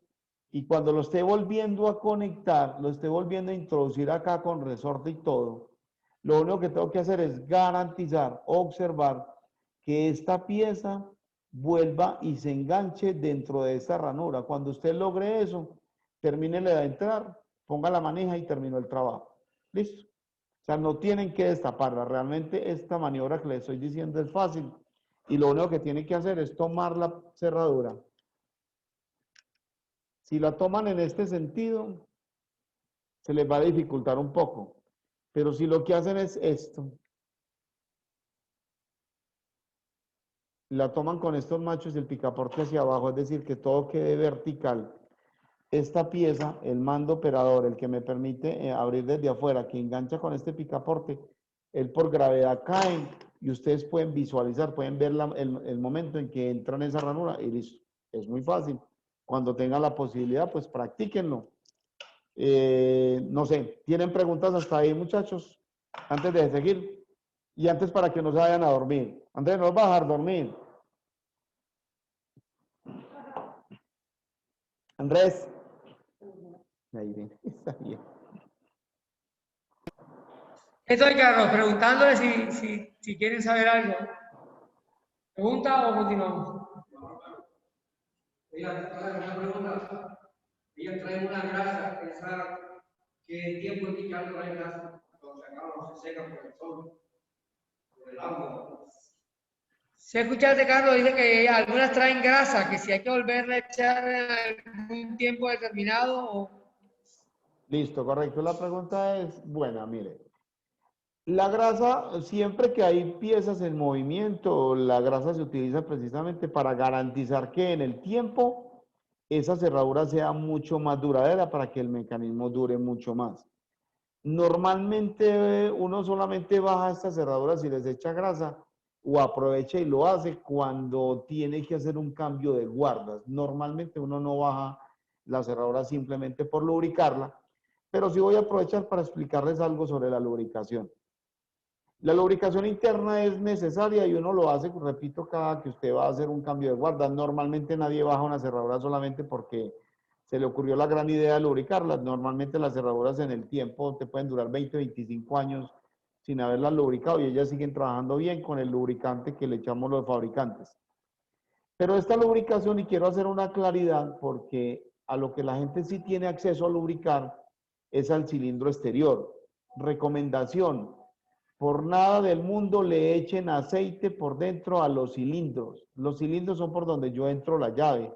y cuando lo esté volviendo a conectar, lo esté volviendo a introducir acá con resorte y todo, lo único que tengo que hacer es garantizar, observar que esta pieza vuelva y se enganche dentro de esta ranura. Cuando usted logre eso, termínele de entrar, ponga la manija y terminó el trabajo. ¿Listo? O sea, no tienen que destaparla. Realmente esta maniobra que les estoy diciendo es fácil. Y lo único que tienen que hacer es tomar la cerradura. Si la toman en este sentido, se les va a dificultar un poco. Pero si lo que hacen es esto, la toman con estos machos y el picaporte hacia abajo, es decir, que todo quede vertical. Esta pieza, el mando operador, el que me permite abrir desde afuera, que engancha con este picaporte, él por gravedad cae y ustedes pueden visualizar, pueden ver el momento en que entra en esa ranura y listo. Es muy fácil. Cuando tengan la posibilidad, pues practíquenlo. No sé, ¿tienen preguntas hasta ahí, muchachos? Antes de seguir. Y antes para que no se vayan a dormir. Andrés, no los va a dejar dormir. Andrés. Ahí viene, está bien. Estoy, Carlos, preguntándole si quieren saber algo. ¿Pregunta o continuamos? Una pregunta. Ella trae una grasa, ¿qué tiempo es que ya trae grasa? Cuando se acaba, no se seca por el sol, por el agua. Si escuchaste, Carlos, dice que algunas traen grasa, que si hay que volverle a echar en algún tiempo determinado o... Listo, correcto. La pregunta es buena, mire. La grasa, siempre que hay piezas en movimiento, la grasa se utiliza precisamente para garantizar que en el tiempo esa cerradura sea mucho más duradera para que el mecanismo dure mucho más. Normalmente uno solamente baja estas cerraduras y les echa grasa o aprovecha y lo hace cuando tiene que hacer un cambio de guardas. Normalmente uno no baja la cerradura simplemente por lubricarla, pero sí voy a aprovechar para explicarles algo sobre la lubricación. La lubricación interna es necesaria y uno lo hace, repito, cada que usted va a hacer un cambio de guarda. Normalmente nadie baja una cerradura solamente porque se le ocurrió la gran idea de lubricarlas. Normalmente las cerraduras en el tiempo te pueden durar 20, 25 años sin haberlas lubricado y ellas siguen trabajando bien con el lubricante que le echamos los fabricantes. Pero esta lubricación, y quiero hacer una claridad porque a lo que la gente sí tiene acceso a lubricar es al cilindro exterior. Recomendación: por nada del mundo le echen aceite por dentro a los cilindros. Los cilindros son por donde yo entro la llave.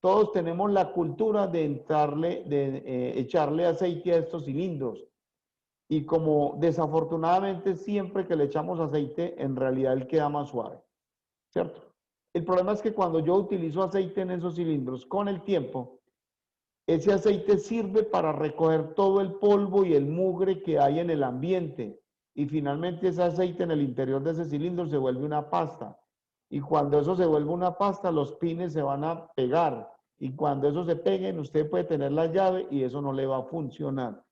Todos tenemos la cultura de echarle aceite a estos cilindros. Y como desafortunadamente siempre que le echamos aceite, en realidad él queda más suave, ¿cierto? El problema es que cuando yo utilizo aceite en esos cilindros, con el tiempo, ese aceite sirve para recoger todo el polvo y el mugre que hay en el ambiente. Y finalmente ese aceite en el interior de ese cilindro se vuelve una pasta. Y cuando eso se vuelve una pasta, los pines se van a pegar. Y cuando eso se peguen, usted puede tener la llave y eso no le va a funcionar.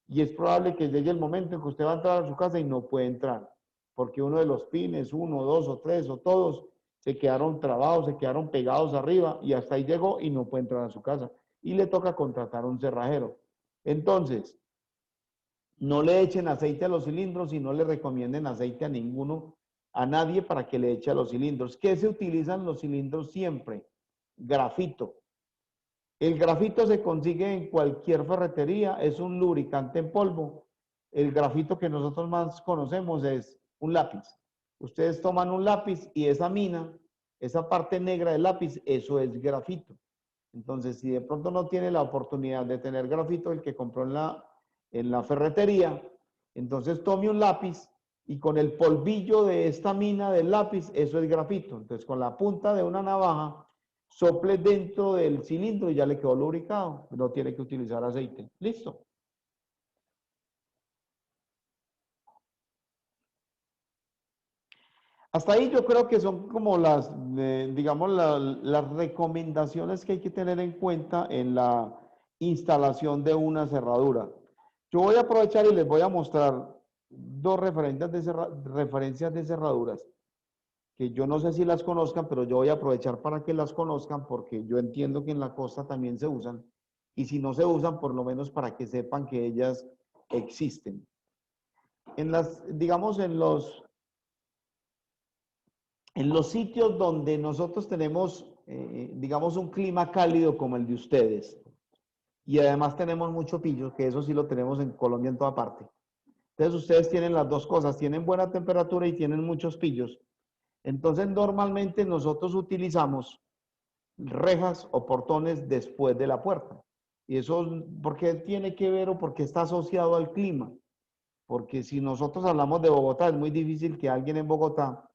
Y es probable que llegue el momento en que usted va a entrar a su casa y no puede entrar. Porque uno de los pines, uno, dos o tres o todos, se quedaron trabados, se quedaron pegados arriba y hasta ahí llegó y no puede entrar a su casa. Y le toca contratar a un cerrajero. Entonces, no le echen aceite a los cilindros y no le recomienden aceite a ninguno, a nadie para que le eche a los cilindros. ¿Qué se utilizan los cilindros siempre? Grafito. El grafito se consigue en cualquier ferretería, es un lubricante en polvo. El grafito que nosotros más conocemos es un lápiz. Ustedes toman un lápiz y esa mina, esa parte negra del lápiz, eso es grafito. Entonces, si de pronto no tiene la oportunidad de tener grafito, el que compró en la ferretería, entonces tome un lápiz y con el polvillo de esta mina del lápiz, eso es grafito. Entonces, con la punta de una navaja, sople dentro del cilindro y ya le quedó lubricado. No tiene que utilizar aceite. Listo. Hasta ahí yo creo que son como las, digamos, las recomendaciones que hay que tener en cuenta en la instalación de una cerradura. Yo voy a aprovechar y les voy a mostrar dos referencias de cerraduras que yo no sé si las conozcan, pero yo voy a aprovechar para que las conozcan porque yo entiendo que en la costa también se usan y si no se usan, por lo menos para que sepan que ellas existen. Digamos, en los sitios donde nosotros tenemos, digamos, un clima cálido como el de ustedes, y además tenemos mucho pillo, que eso sí lo tenemos en Colombia en toda parte. Entonces ustedes tienen las dos cosas, tienen buena temperatura y tienen muchos pillos. Entonces normalmente nosotros utilizamos rejas o portones después de la puerta. Y eso, ¿por qué tiene que ver o por qué está asociado al clima? Porque si nosotros hablamos de Bogotá, es muy difícil que alguien en Bogotá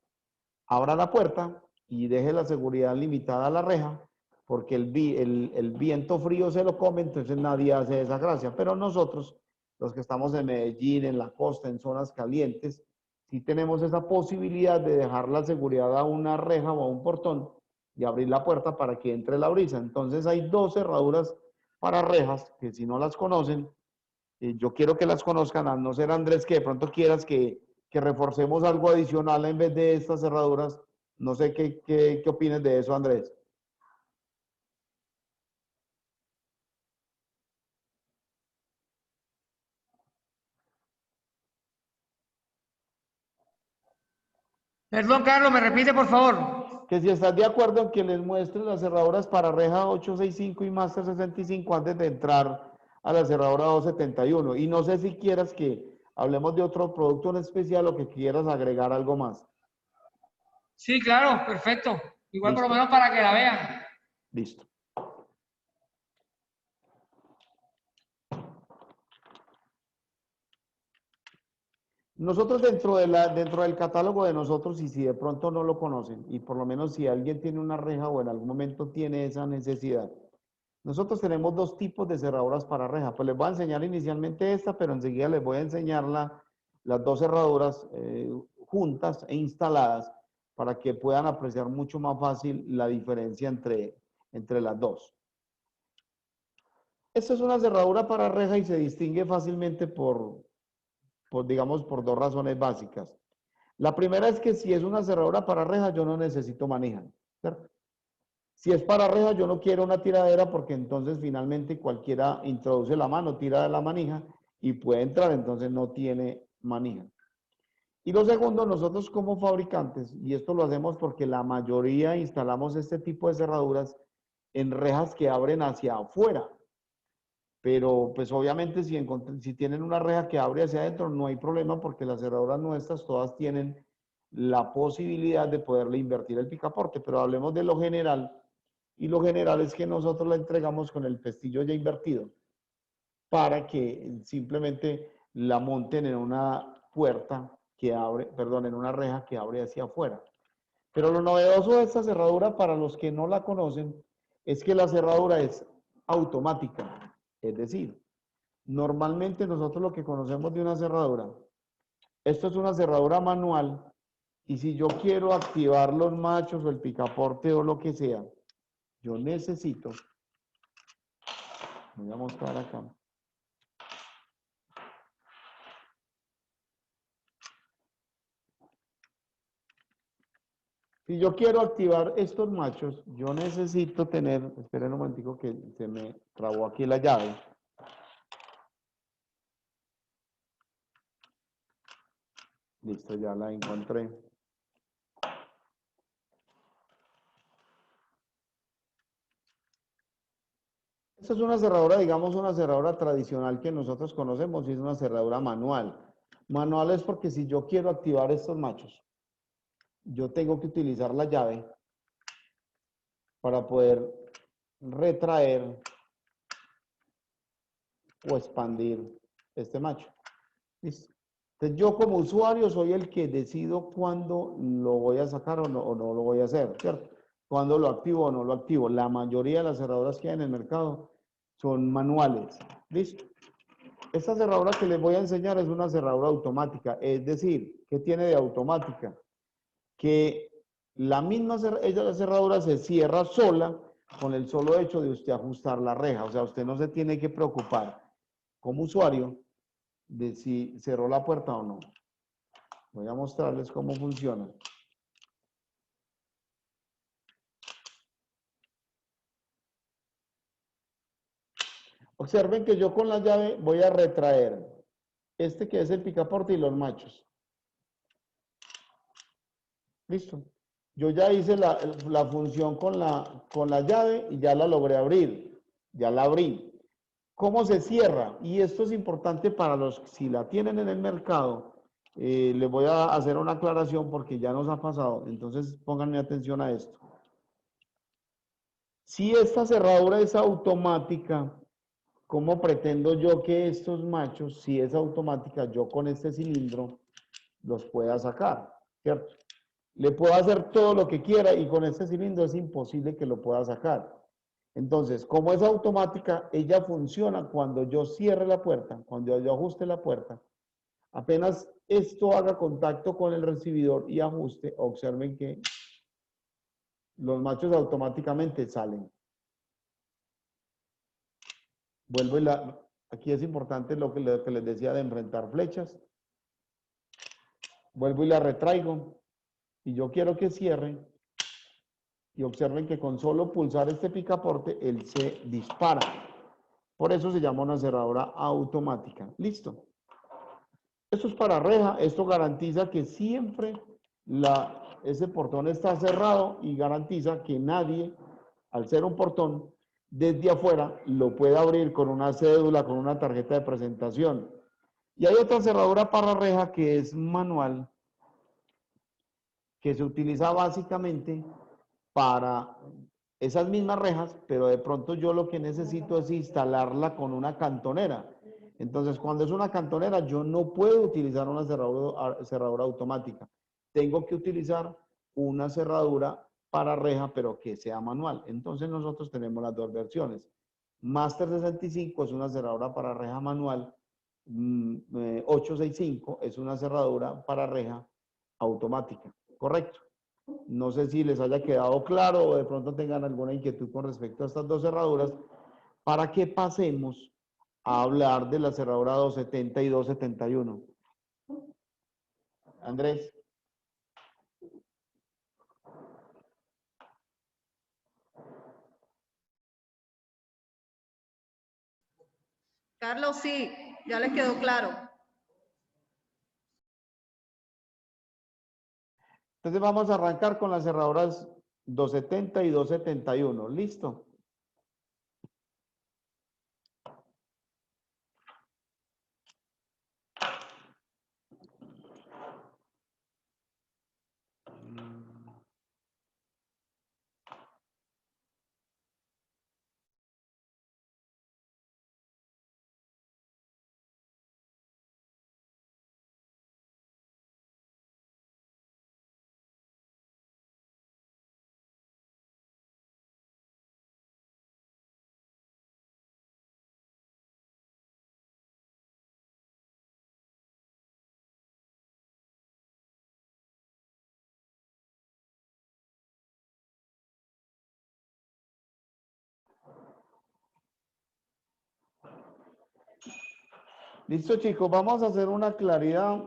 abra la puerta y deje la seguridad limitada a la reja, porque el viento frío se lo come, entonces nadie hace esa gracia. Pero nosotros, los que estamos en Medellín, en la costa, en zonas calientes, sí tenemos esa posibilidad de dejar la seguridad a una reja o a un portón y abrir la puerta para que entre la brisa. Entonces hay dos cerraduras para rejas, que si no las conocen, yo quiero que las conozcan, a no ser Andrés que de pronto quieras que reforcemos algo adicional en vez de estas cerraduras. No sé qué opinas de eso, Andrés. Perdón, Carlos, ¿me repite, por favor? Que si estás de acuerdo en que les muestres las cerraduras para reja 865 y Master 65 antes de entrar a la cerradura 271. Y no sé si quieras que hablemos de otro producto en especial o que quieras agregar algo más. Sí, claro, perfecto. Igual por lo Listo, menos para que la vean. listo. Nosotros dentro del catálogo de nosotros, y si de pronto no lo conocen, y por lo menos si alguien tiene una reja o en algún momento tiene esa necesidad, nosotros tenemos dos tipos de cerraduras para reja. Pues les voy a enseñar inicialmente esta, pero enseguida les voy a enseñar las dos cerraduras juntas e instaladas para que puedan apreciar mucho más fácil la diferencia entre las dos. Esta es una cerradura para reja y se distingue fácilmente digamos, por dos razones básicas. La primera es que si es una cerradura para reja, yo no necesito manija, ¿cierto? Si es para reja, yo no quiero una tiradera porque entonces finalmente cualquiera introduce la mano, tira de la manija y puede entrar, entonces no tiene manija. Y lo segundo, nosotros como fabricantes, y esto lo hacemos porque la mayoría instalamos este tipo de cerraduras en rejas que abren hacia afuera. Pero pues obviamente si tienen una reja que abre hacia adentro no hay problema porque las cerraduras nuestras todas tienen la posibilidad de poderle invertir el picaporte, pero hablemos de lo general y lo general es que nosotros la entregamos con el pestillo ya invertido para que simplemente la monten en una puerta que abre, perdón, en una reja que abre hacia afuera. Pero lo novedoso de esta cerradura para los que no la conocen es que la cerradura es automática, es decir, normalmente nosotros lo que conocemos de una cerradura, esto es una cerradura manual y si yo quiero activar los machos o el picaporte o lo que sea, yo necesito, voy a mostrar acá. Si yo quiero activar estos machos, yo necesito tener, esperen un momentico que se me trabó aquí la llave. Listo, ya la encontré. Esta es una cerradura, digamos, una cerradura tradicional que nosotros conocemos y es una cerradura manual. Manual es porque si yo quiero activar estos machos, yo tengo que utilizar la llave para poder retraer o expandir este macho. ¿Listo? Entonces yo como usuario soy el que decido cuándo lo voy a sacar o no lo voy a hacer, ¿cierto? Cuándo lo activo o no lo activo. La mayoría de las cerraduras que hay en el mercado son manuales. ¿Listo? Esta cerradura que les voy a enseñar es una cerradura automática. Es decir, ¿qué tiene de automática? Que la misma cerradura se cierra sola con el solo hecho de usted ajustar la reja. O sea, usted no se tiene que preocupar como usuario de si cerró la puerta o no. Voy a mostrarles cómo funciona. Observen que yo con la llave voy a retraer este que es el picaporte y los machos. Listo. Yo ya hice la función con la llave y ya la logré abrir. Ya la abrí. ¿Cómo se cierra? Y esto es importante para los, si la tienen en el mercado, les voy a hacer una aclaración porque ya nos ha pasado. Entonces pónganme atención a esto. Si esta cerradura es automática, ¿cómo pretendo yo que estos machos, si es automática, yo con este cilindro los pueda sacar? ¿Cierto? Le puedo hacer todo lo que quiera y con este cilindro es imposible que lo pueda sacar. Entonces, como es automática, ella funciona cuando yo cierre la puerta, cuando yo ajuste la puerta. Apenas esto haga contacto con el recibidor y ajuste, observen que los machos automáticamente salen. Vuelvo y aquí es importante lo que les decía de enfrentar flechas. Vuelvo y la retraigo y yo quiero que cierre. Y observen que con solo pulsar este picaporte, él se dispara. Por eso se llama una cerradura automática. Listo. Esto es para reja. Esto garantiza que siempre ese portón está cerrado y garantiza que nadie, al ser un portón, desde afuera lo puede abrir con una cédula, con una tarjeta de presentación. Y hay otra cerradura para reja que es manual, que se utiliza básicamente para esas mismas rejas, pero de pronto yo lo que necesito es instalarla con una cantonera. Entonces, cuando es una cantonera, yo no puedo utilizar una cerradura automática. Tengo que utilizar una cerradura para reja, pero que sea manual. Entonces, nosotros tenemos las dos versiones. Master 65 es una cerradura para reja manual. 865 es una cerradura para reja automática. ¿Correcto? No sé si les haya quedado claro o de pronto tengan alguna inquietud con respecto a estas dos cerraduras para que pasemos a hablar de la cerradura 270 y 271. Andrés. Carlos, sí, ya les quedó claro. Entonces vamos a arrancar con las cerraduras 270 y 271. ¿Listo? Listo, chicos, vamos a hacer una claridad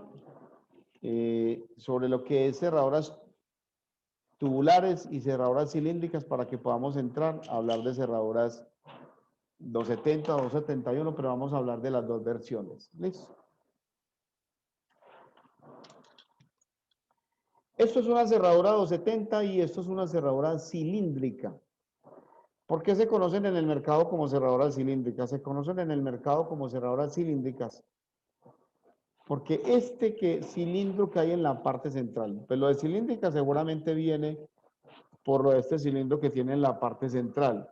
sobre lo que es cerraduras tubulares y cerraduras cilíndricas para que podamos entrar a hablar de cerraduras 270, 271, pero vamos a hablar de las dos versiones. ¿Listo? Esto es una cerradura 270 y esto es una cerradura cilíndrica. ¿Por qué se conocen en el mercado como cerraduras cilíndricas? Se conocen en el mercado como cerraduras cilíndricas porque cilindro que hay en la parte central, pues lo de cilíndrica seguramente viene por lo de este cilindro que tiene en la parte central.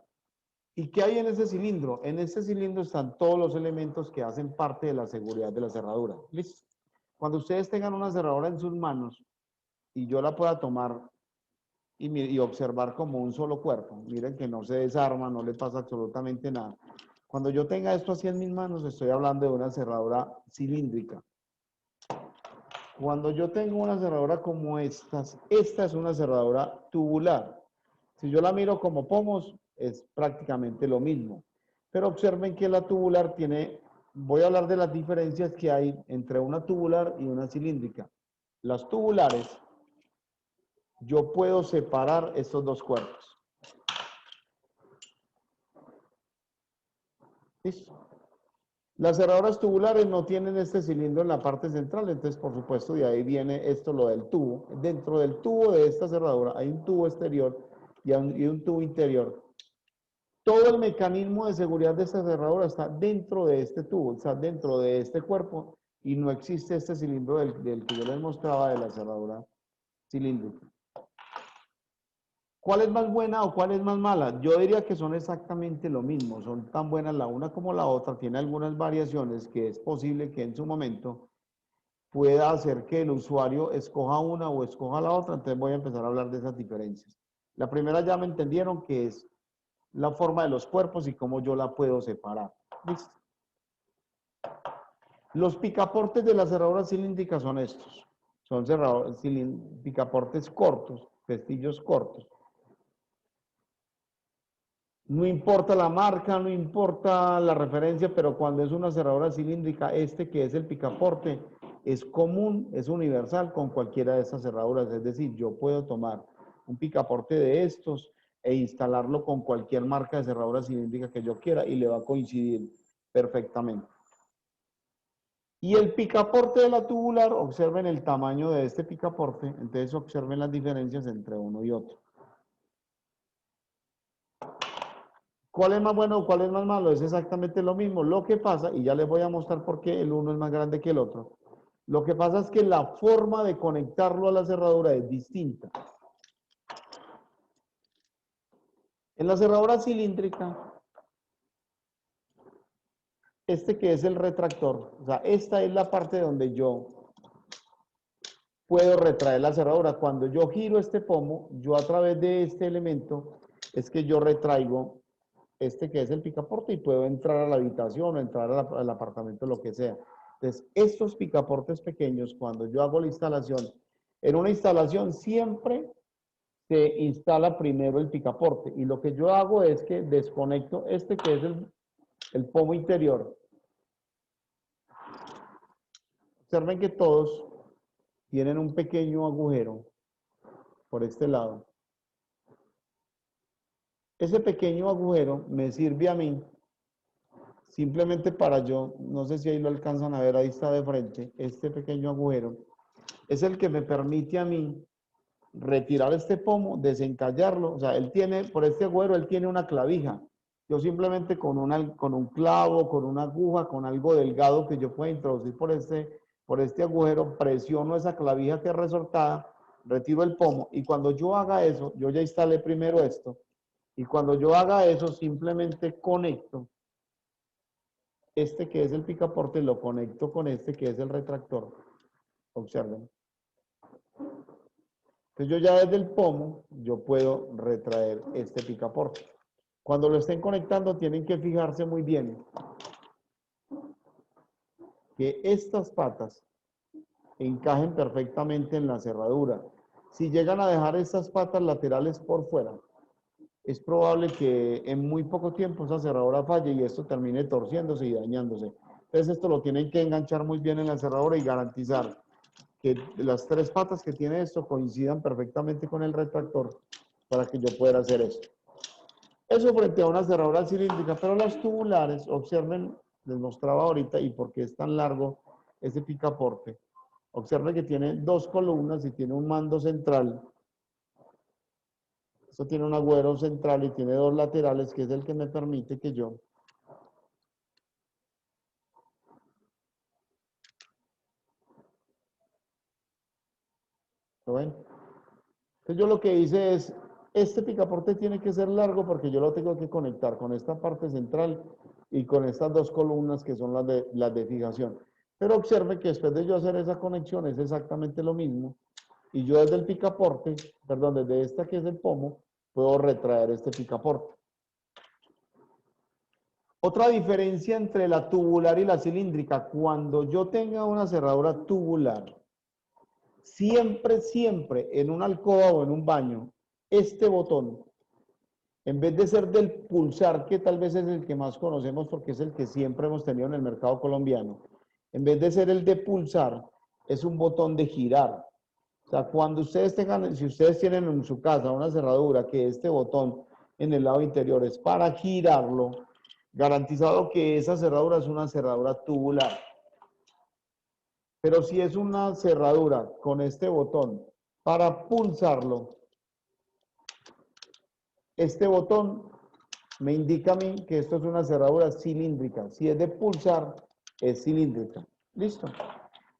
¿Y qué hay en ese cilindro? En ese cilindro están todos los elementos que hacen parte de la seguridad de la cerradura. ¿Listo? Cuando ustedes tengan una cerradura en sus manos y yo la pueda tomar y observar como un solo cuerpo, miren que no se desarma, no le pasa absolutamente nada. Cuando yo tenga esto así en mis manos, estoy hablando de una cerradura cilíndrica. Cuando yo tengo una cerradura como esta es una cerradura tubular. Si yo la miro como pomos, es prácticamente lo mismo. Pero observen que la tubular tiene voy a hablar de las diferencias que hay entre una tubular y una cilíndrica. Las tubulares, yo puedo separar estos dos cuerpos. ¿Listo? Las cerraduras tubulares no tienen este cilindro en la parte central, entonces por supuesto de ahí viene esto, lo del tubo. Dentro del tubo de esta cerradura hay un tubo exterior y un tubo interior. Todo el mecanismo de seguridad de esta cerradura está dentro de este tubo, está dentro de este cuerpo y no existe este cilindro del que yo les mostraba de la cerradura cilíndrica. ¿Cuál es más buena o cuál es más mala? Yo diría que son exactamente lo mismo, son tan buenas la una como la otra, tiene algunas variaciones que es posible que en su momento pueda hacer que el usuario escoja una o escoja la otra, entonces voy a empezar a hablar de esas diferencias. La primera ya me entendieron que es la forma de los cuerpos y cómo yo la puedo separar. ¿Listo? Los picaportes de las cerraduras cilíndricas son estos, son picaportes cortos, pestillos cortos. No importa la marca, no importa la referencia, pero cuando es una cerradura cilíndrica, este que es el picaporte es común, es universal con cualquiera de estas cerraduras. Es decir, yo puedo tomar un picaporte de estos e instalarlo con cualquier marca de cerradura cilíndrica que yo quiera y le va a coincidir perfectamente. Y el picaporte de la tubular, observen el tamaño de este picaporte, entonces observen las diferencias entre uno y otro. ¿Cuál es más bueno o cuál es más malo? Es exactamente lo mismo. Lo que pasa, y ya les voy a mostrar por qué el uno es más grande que el otro. Lo que pasa es que la forma de conectarlo a la cerradura es distinta. En la cerradura cilíndrica, este que es el retractor, o sea, esta es la parte donde yo puedo retraer la cerradura. Cuando yo giro este pomo, yo a través de este elemento es que yo retraigo este que es el picaporte y puedo entrar a la habitación o entrar al apartamento, lo que sea. Entonces, estos picaportes pequeños, cuando yo hago la instalación, en una instalación siempre se instala primero el picaporte y lo que yo hago es que desconecto este que es el pomo interior. Observen que todos tienen un pequeño agujero por este lado. Ese pequeño agujero me sirve a mí simplemente para yo, no sé si ahí lo alcanzan a ver, ahí está de frente, este pequeño agujero, es el que me permite a mí retirar este pomo, desencallarlo, o sea, él tiene, por este agujero, él tiene una clavija. Yo simplemente con un clavo, con una aguja, con algo delgado que yo pueda introducir por este agujero, presiono esa clavija que es resortada, retiro el pomo, y cuando yo haga eso, yo ya instalé primero esto, y cuando yo haga eso, simplemente conecto este que es el picaporte, lo conecto con este que es el retractor. Observen. Entonces yo ya desde el pomo, yo puedo retraer este picaporte. Cuando lo estén conectando, tienen que fijarse muy bien que estas patas encajen perfectamente en la cerradura. Si llegan a dejar estas patas laterales por fuera, es probable que en muy poco tiempo esa cerradura falle y esto termine torciéndose y dañándose. Entonces esto lo tienen que enganchar muy bien en la cerradura y garantizar que las tres patas que tiene esto coincidan perfectamente con el retractor para que yo pueda hacer esto. Eso frente a una cerradura cilíndrica, pero las tubulares, observen, les mostraba ahorita y por qué es tan largo ese picaporte. Observen que tiene dos columnas y tiene un mando central. Esto tiene un agujero central y tiene dos laterales, que es el que me permite que yo ¿lo ven? Entonces yo lo que hice es, este picaporte tiene que ser largo porque yo lo tengo que conectar con esta parte central y con estas dos columnas que son las de fijación. Pero observe que después de yo hacer esa conexión es exactamente lo mismo. Y yo desde el picaporte, perdón, desde esta que es el pomo, puedo retraer este picaporte. Otra diferencia entre la tubular y la cilíndrica, cuando yo tenga una cerradura tubular, siempre en una alcoba o en un baño, este botón En vez de ser del pulsar, que tal vez es el que más conocemos porque es el que siempre hemos tenido en el mercado colombiano, en vez de ser el de pulsar, es un botón de girar. O sea, cuando ustedes tengan, si ustedes tienen en su casa una cerradura que este botón en el lado interior es para girarlo, garantizado que esa cerradura es una cerradura tubular. Pero si es una cerradura con este botón para pulsarlo, este botón me indica a mí que esto es una cerradura cilíndrica. Si es de pulsar, es cilíndrica. ¿Listo?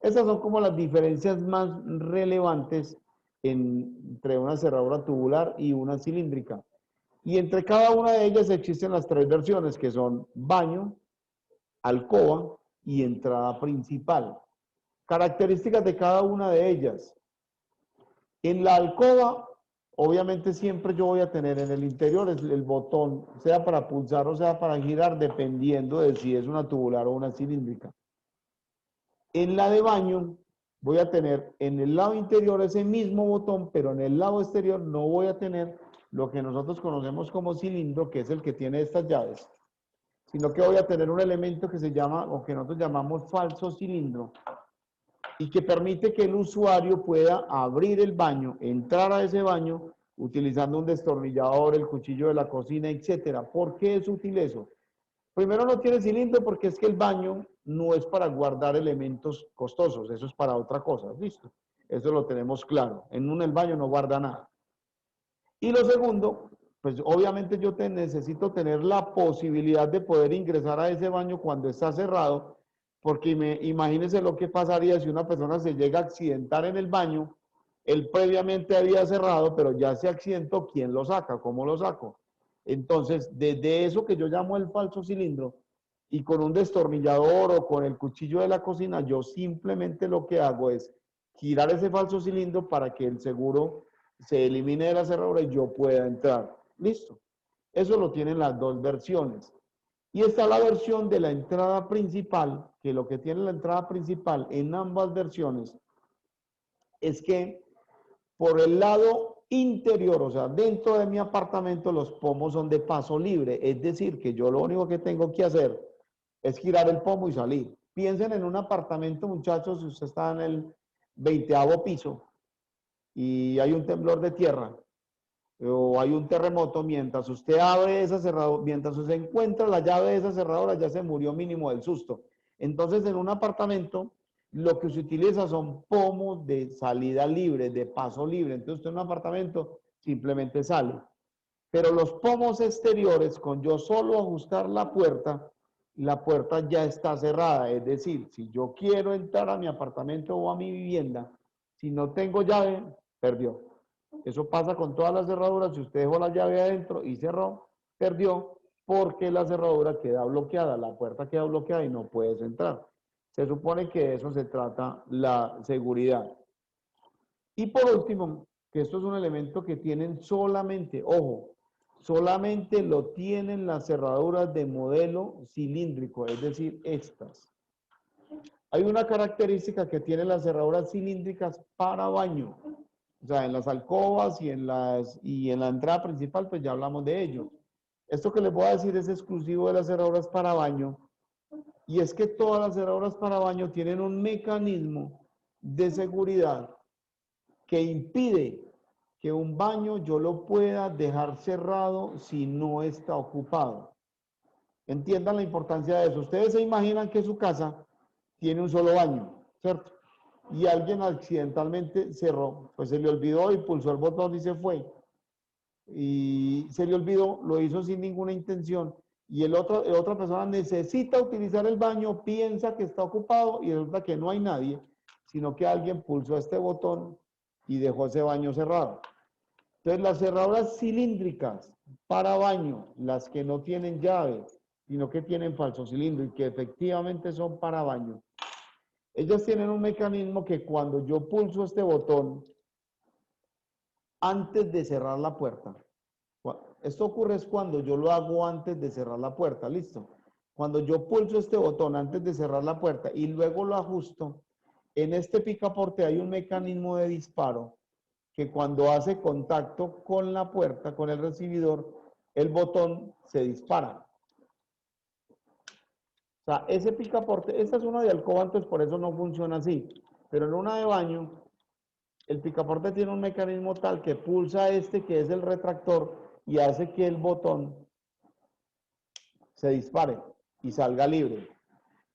Esas son como las diferencias más relevantes entre una cerradura tubular y una cilíndrica. Y entre cada una de ellas existen las tres versiones, que son baño, alcoba y entrada principal. Características de cada una de ellas. En la alcoba, obviamente siempre yo voy a tener en el interior el botón, sea para pulsar o sea para girar, dependiendo de si es una tubular o una cilíndrica. En la de baño, voy a tener en el lado interior ese mismo botón, pero en el lado exterior no voy a tener lo que nosotros conocemos como cilindro, que es el que tiene estas llaves, sino que voy a tener un elemento que se llama, o que nosotros llamamos falso cilindro, y que permite que el usuario pueda abrir el baño, entrar a ese baño, utilizando un destornillador, el cuchillo de la cocina, etcétera. ¿Por qué es útil eso? Primero, no tiene cilindro porque es que el baño no es para guardar elementos costosos, eso es para otra cosa, ¿listo? Eso lo tenemos claro. El baño no guarda nada. Y lo segundo, pues obviamente yo necesito tener la posibilidad de poder ingresar a ese baño cuando está cerrado, porque imagínense lo que pasaría si una persona se llega a accidentar en el baño, él previamente había cerrado, pero ya se accidentó, ¿quién lo saca? ¿Cómo lo saco? Entonces, desde eso que yo llamo el falso cilindro, y con un destornillador o con el cuchillo de la cocina, yo simplemente lo que hago es girar ese falso cilindro para que el seguro se elimine de la cerradura y yo pueda entrar. Listo. Eso lo tienen las dos versiones. Y está la versión de la entrada principal, que lo que tiene la entrada principal en ambas versiones es que por el lado interior, o sea, dentro de mi apartamento, los pomos son de paso libre. Es decir, que yo lo único que tengo que hacer es girar el pomo y salir. Piensen en un apartamento, muchachos, si usted está en el 20º piso y hay un temblor de tierra o hay un terremoto, mientras usted abre esa cerradura, mientras usted encuentra la llave de esa cerradura, ya se murió mínimo del susto. Entonces, en un apartamento, lo que se utiliza son pomos de salida libre, de paso libre. Entonces, usted en un apartamento simplemente sale. Pero los pomos exteriores, con yo solo ajustar la puerta ya está cerrada. Es decir, si yo quiero entrar a mi apartamento o a mi vivienda, si no tengo llave, perdió. Eso pasa con todas las cerraduras. Si usted dejó la llave adentro y cerró, perdió porque la cerradura queda bloqueada, la puerta queda bloqueada y no puedes entrar. Se supone que de eso se trata la seguridad. Y por último, que esto es un elemento que tienen solamente, ojo, solamente lo tienen las cerraduras de modelo cilíndrico, es decir, estas. Hay una característica que tienen las cerraduras cilíndricas para baño. O sea, en las alcobas y en la entrada principal, pues ya hablamos de ello. Esto que les voy a decir es exclusivo de las cerraduras para baño. Y es que todas las cerraduras para baño tienen un mecanismo de seguridad que impide que un baño yo lo pueda dejar cerrado si no está ocupado. Entiendan la importancia de eso. Ustedes se imaginan que su casa tiene un solo baño, ¿cierto? Y alguien accidentalmente cerró, pues se le olvidó y pulsó el botón y se fue. Y se le olvidó, lo hizo sin ninguna intención. Y otra persona necesita utilizar el baño, piensa que está ocupado y resulta que no hay nadie, sino que alguien pulsó este botón y dejó ese baño cerrado. Entonces, las cerraduras cilíndricas para baño, las que no tienen llave, sino que tienen falso cilindro y que efectivamente son para baño, ellas tienen un mecanismo que cuando yo pulso este botón, antes de cerrar la puerta, esto ocurre es cuando yo lo hago antes de cerrar la puerta, ¿listo? Cuando yo pulso este botón antes de cerrar la puerta y luego lo ajusto, en este picaporte hay un mecanismo de disparo que cuando hace contacto con la puerta, con el recibidor, el botón se dispara. O sea, ese picaporte, esta es una de alcoba, entonces por eso no funciona así. Pero en una de baño, el picaporte tiene un mecanismo tal que pulsa este, que es el retractor, y hace que el botón se dispare y salga libre.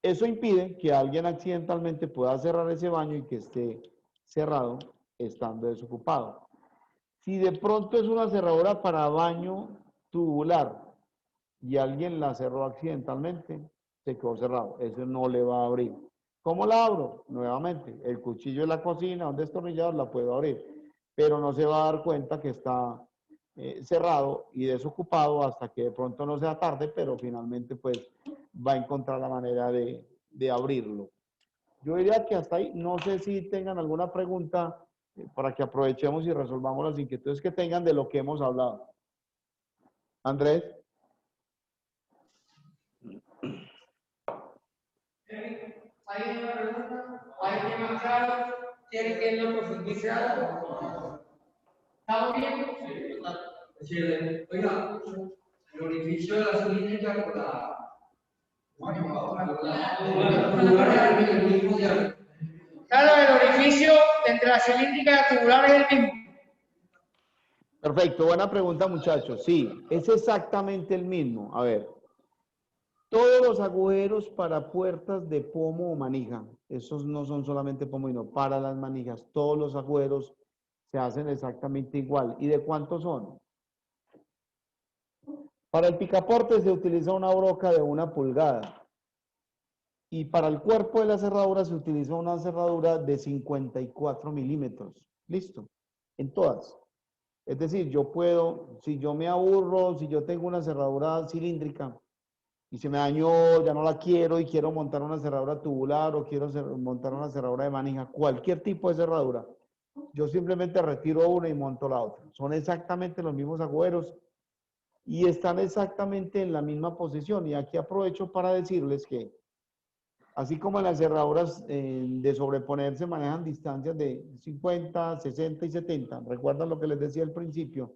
Eso impide que alguien accidentalmente pueda cerrar ese baño y que esté cerrado estando desocupado. Si de pronto es una cerradura para baño tubular y alguien la cerró accidentalmente, se quedó cerrado. Eso no le va a abrir. ¿Cómo la abro? Nuevamente, el cuchillo de la cocina, un destornillador, la puedo abrir, pero no se va a dar cuenta que está cerrado y desocupado hasta que de pronto no sea tarde, pero finalmente pues va a encontrar la manera de abrirlo. Yo diría que hasta ahí, no sé si tengan alguna pregunta para que aprovechemos y resolvamos las inquietudes que tengan de lo que hemos hablado. Andrés. ¿Hay una pregunta? ¿Hay temas claros? ¿Quieren que lo profundice algo? ¿Estamos bien? Sí, oiga, el orificio de la cilíndrica con la. Claro, el orificio entre la cilíndrica y la tubular es el mismo. Perfecto, buena pregunta, muchachos. Sí, es exactamente el mismo. A ver, todos los agujeros para puertas de pomo o manija, esos no son solamente pomo, sino para las manijas, todos los agujeros se hacen exactamente igual. ¿Y de cuántos son? Para el picaporte se utiliza una broca de 1 pulgada. Y para el cuerpo de la cerradura se utiliza una cerradura de 54 milímetros. Listo. En todas. Es decir, yo puedo, si yo me aburro, si yo tengo una cerradura cilíndrica y se me dañó, ya no la quiero y quiero montar una cerradura tubular o quiero montar una cerradura de manija, cualquier tipo de cerradura, yo simplemente retiro una y monto la otra. Son exactamente los mismos agujeros y están exactamente en la misma posición. Y aquí aprovecho para decirles que así como las cerraduras de sobreponer se manejan distancias de 50, 60 y 70. ¿Recuerdan lo que les decía al principio?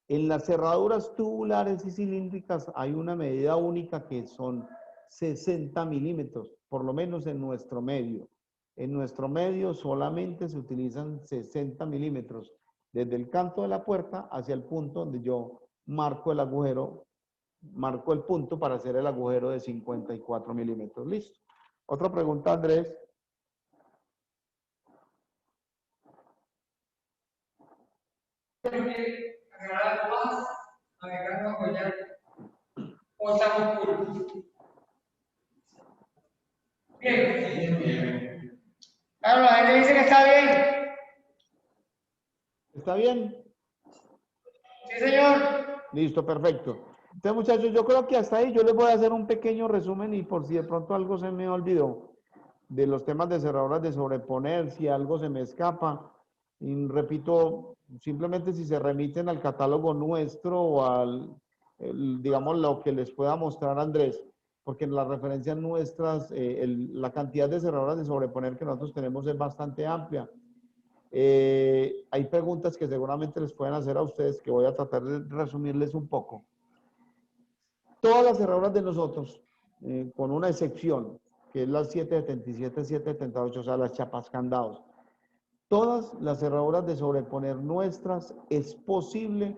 En las cerraduras tubulares y cilíndricas hay una medida única que son 60 milímetros, por lo menos en nuestro medio. En nuestro medio solamente se utilizan 60 milímetros, desde el canto de la puerta hacia el punto donde yo marco el agujero, marco el punto para hacer el agujero de 54 milímetros. Listo. Otra pregunta, Andrés. Aclarar algo más, agregar algo ya. O estamos puros. Bien. Claro, la gente dice que está bien. ¿Está bien? Sí, señor. Listo, perfecto. Entonces, muchachos, yo creo que hasta ahí yo les voy a hacer un pequeño resumen y por si de pronto algo se me olvidó de los temas de cerraduras de sobreponer, si algo se me escapa. Y repito, simplemente si se remiten al catálogo nuestro o digamos, lo que les pueda mostrar Andrés, porque en las referencias nuestras, la cantidad de cerraduras de sobreponer que nosotros tenemos es bastante amplia. Hay preguntas que seguramente les pueden hacer a ustedes que voy a tratar de resumirles un poco. Todas las cerraduras de nosotros, con una excepción, que es las 777, 778, o sea, las chapas candados. Todas las cerraduras de sobreponer nuestras es posible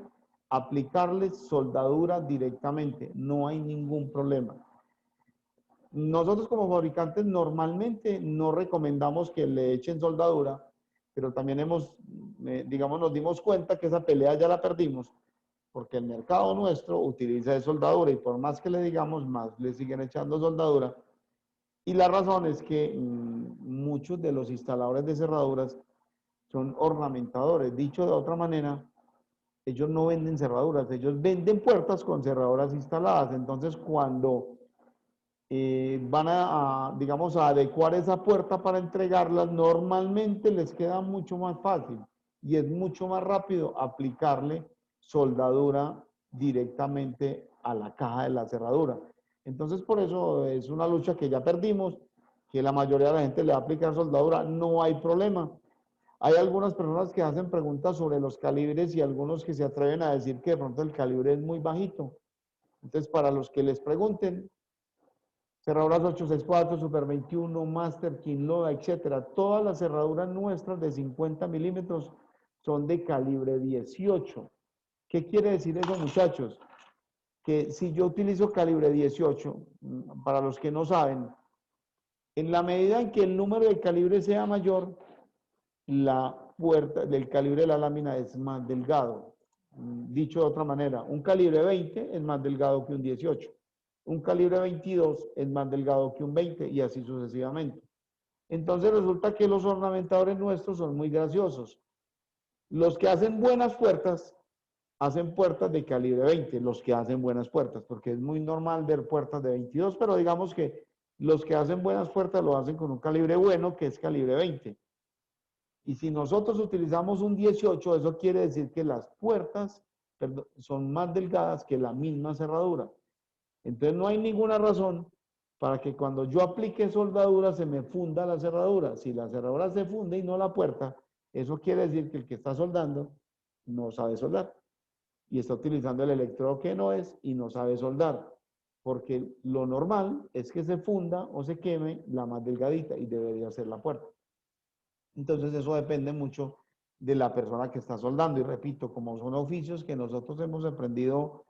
aplicarles soldadura directamente, no hay ningún problema. Nosotros como fabricantes normalmente no recomendamos que le echen soldadura, pero también digamos, nos dimos cuenta que esa pelea ya la perdimos, porque el mercado nuestro utiliza soldadura y por más que le digamos, más le siguen echando soldadura. Y la razón es que muchos de los instaladores de cerraduras son ornamentadores. Dicho de otra manera, ellos no venden cerraduras, ellos venden puertas con cerraduras instaladas. Entonces, cuando van digamos, a adecuar esa puerta para entregarlas, normalmente les queda mucho más fácil y es mucho más rápido aplicarle soldadura directamente a la caja de la cerradura. Entonces, por eso es una lucha que ya perdimos, que la mayoría de la gente le va a aplicar soldadura, no hay problema. Hay algunas personas que hacen preguntas sobre los calibres y algunos que se atreven a decir que de pronto el calibre es muy bajito. Entonces, para los que les pregunten, cerraduras 864, Super 21, Master, Kinloda, etcétera. Todas las cerraduras nuestras de 50 milímetros son de calibre 18. ¿Qué quiere decir eso, muchachos? Que si yo utilizo calibre 18, para los que no saben, en la medida en que el número de calibre sea mayor, la puerta del calibre de la lámina es más delgado. Dicho de otra manera, un calibre 20 es más delgado que un 18. Un calibre 22 es más delgado que un 20 y así sucesivamente. Entonces resulta que los ornamentadores nuestros son muy graciosos. Los que hacen buenas puertas, hacen puertas de calibre 20, los que hacen buenas puertas, porque es muy normal ver puertas de 22, pero digamos que los que hacen buenas puertas lo hacen con un calibre bueno, que es calibre 20. Y si nosotros utilizamos un 18, eso quiere decir que las puertas son más delgadas que la misma cerradura. Entonces no hay ninguna razón para que cuando yo aplique soldadura se me funda la cerradura. Si la cerradura se funde y no la puerta, eso quiere decir que el que está soldando no sabe soldar. Y está utilizando el electrodo que no es y no sabe soldar. Porque lo normal es que se funda o se queme la más delgadita y debería ser la puerta. Entonces eso depende mucho de la persona que está soldando. Y repito, como son oficios que nosotros hemos aprendido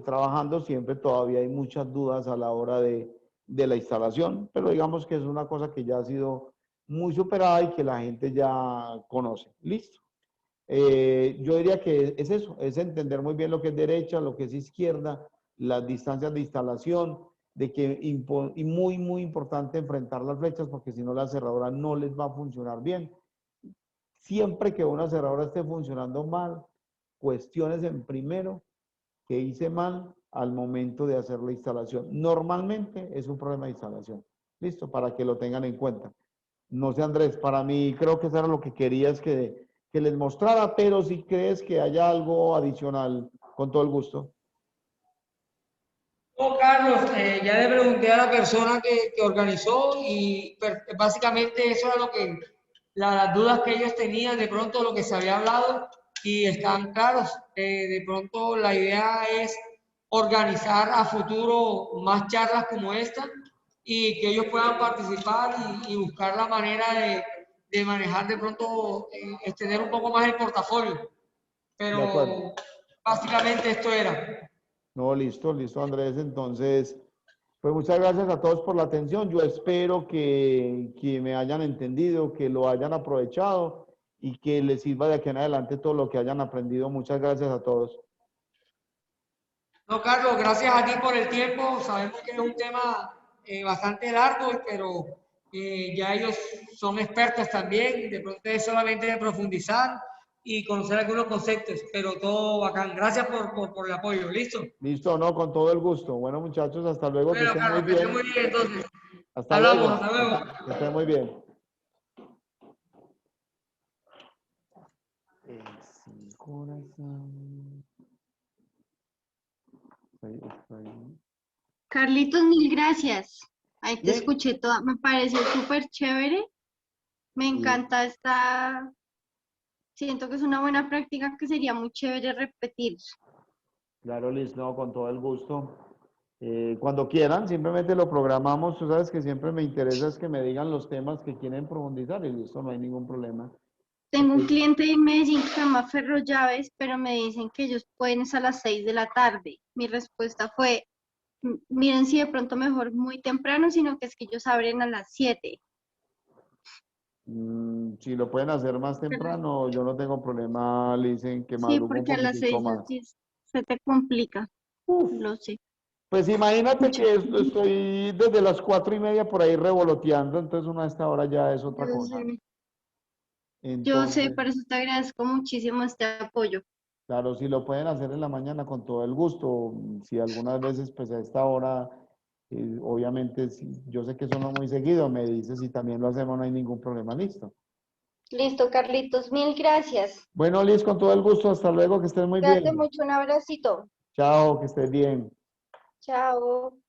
trabajando, siempre todavía hay muchas dudas a la hora de la instalación, pero digamos que es una cosa que ya ha sido muy superada y que la gente ya conoce. Listo. Yo diría que es eso, es entender muy bien lo que es derecha, lo que es izquierda, las distancias de instalación, de que y muy importante enfrentar las flechas porque si no la cerradura no les va a funcionar bien. Siempre que una cerradura esté funcionando mal, cuestiones en primero que hice mal al momento de hacer la instalación. Normalmente es un problema de instalación. Listo, para que lo tengan en cuenta. No sé, Andrés, para mí creo que eso era lo que querías que les mostrara, pero si crees que haya algo adicional, con todo el gusto. No, Carlos, ya le pregunté a la persona que organizó y básicamente eso era lo que, las dudas que ellos tenían, de pronto lo que se había hablado y están claros. De pronto la idea es organizar a futuro más charlas como esta y que ellos puedan participar y buscar la manera de manejar de pronto, extender un poco más el portafolio. De acuerdo. Pero básicamente esto era. No, listo, Andrés. Entonces, pues muchas gracias a todos por la atención. Yo espero que me hayan entendido, que lo hayan aprovechado y que les sirva de aquí en adelante todo lo que hayan aprendido. Muchas gracias a todos. No, Carlos, gracias a ti por el tiempo. Sabemos que es un tema bastante largo, pero ya ellos son expertos también. De pronto es solamente de profundizar y conocer algunos conceptos, pero todo bacán. Gracias por el apoyo. ¿Listo? Listo, no, con todo el gusto. Bueno, muchachos, hasta luego, que Bueno, estén muy Carlos, que esté bien. muy bien entonces. Hasta Hablamos, luego. hasta luego. Que estén muy bien. Sí, corazón. Carlitos, mil gracias. Ahí te Bien. escuché toda, me pareció súper chévere. Me encanta siento que es una buena práctica que sería muy chévere repetir. Claro, Liz, no, con todo el gusto. Cuando quieran, simplemente lo programamos. Tú sabes que siempre me interesa es que me digan los temas que quieren profundizar y listo, no hay ningún problema. Tengo un Ok. cliente en Medellín que se llama Ferro Llaves, pero me dicen que ellos pueden es a las 6 de la tarde. Mi respuesta fue, miren si de pronto mejor muy temprano, sino que es que ellos abren a las 7. Si lo pueden hacer más temprano, yo no tengo problema, Liz, en que Sí, madrugue un porque a las poquitico 6 más. se te complica, Uf, lo sé. pues imagínate Mucho. que estoy desde las 4:30 por ahí revoloteando, entonces una a esta hora ya es otra Yo cosa. sé. Yo sé, Entonces, por eso te agradezco muchísimo este apoyo. claro, si lo pueden hacer en la mañana con todo el gusto, si algunas veces pues a esta hora, obviamente yo sé que eso no muy seguido, me dices si también lo hacemos no hay ningún problema, listo. Listo, Carlitos, mil gracias. Bueno, Liz, con todo el gusto, hasta luego, que estés muy Cuídate bien. mucho, un abracito. Chao, que estés bien. Chao.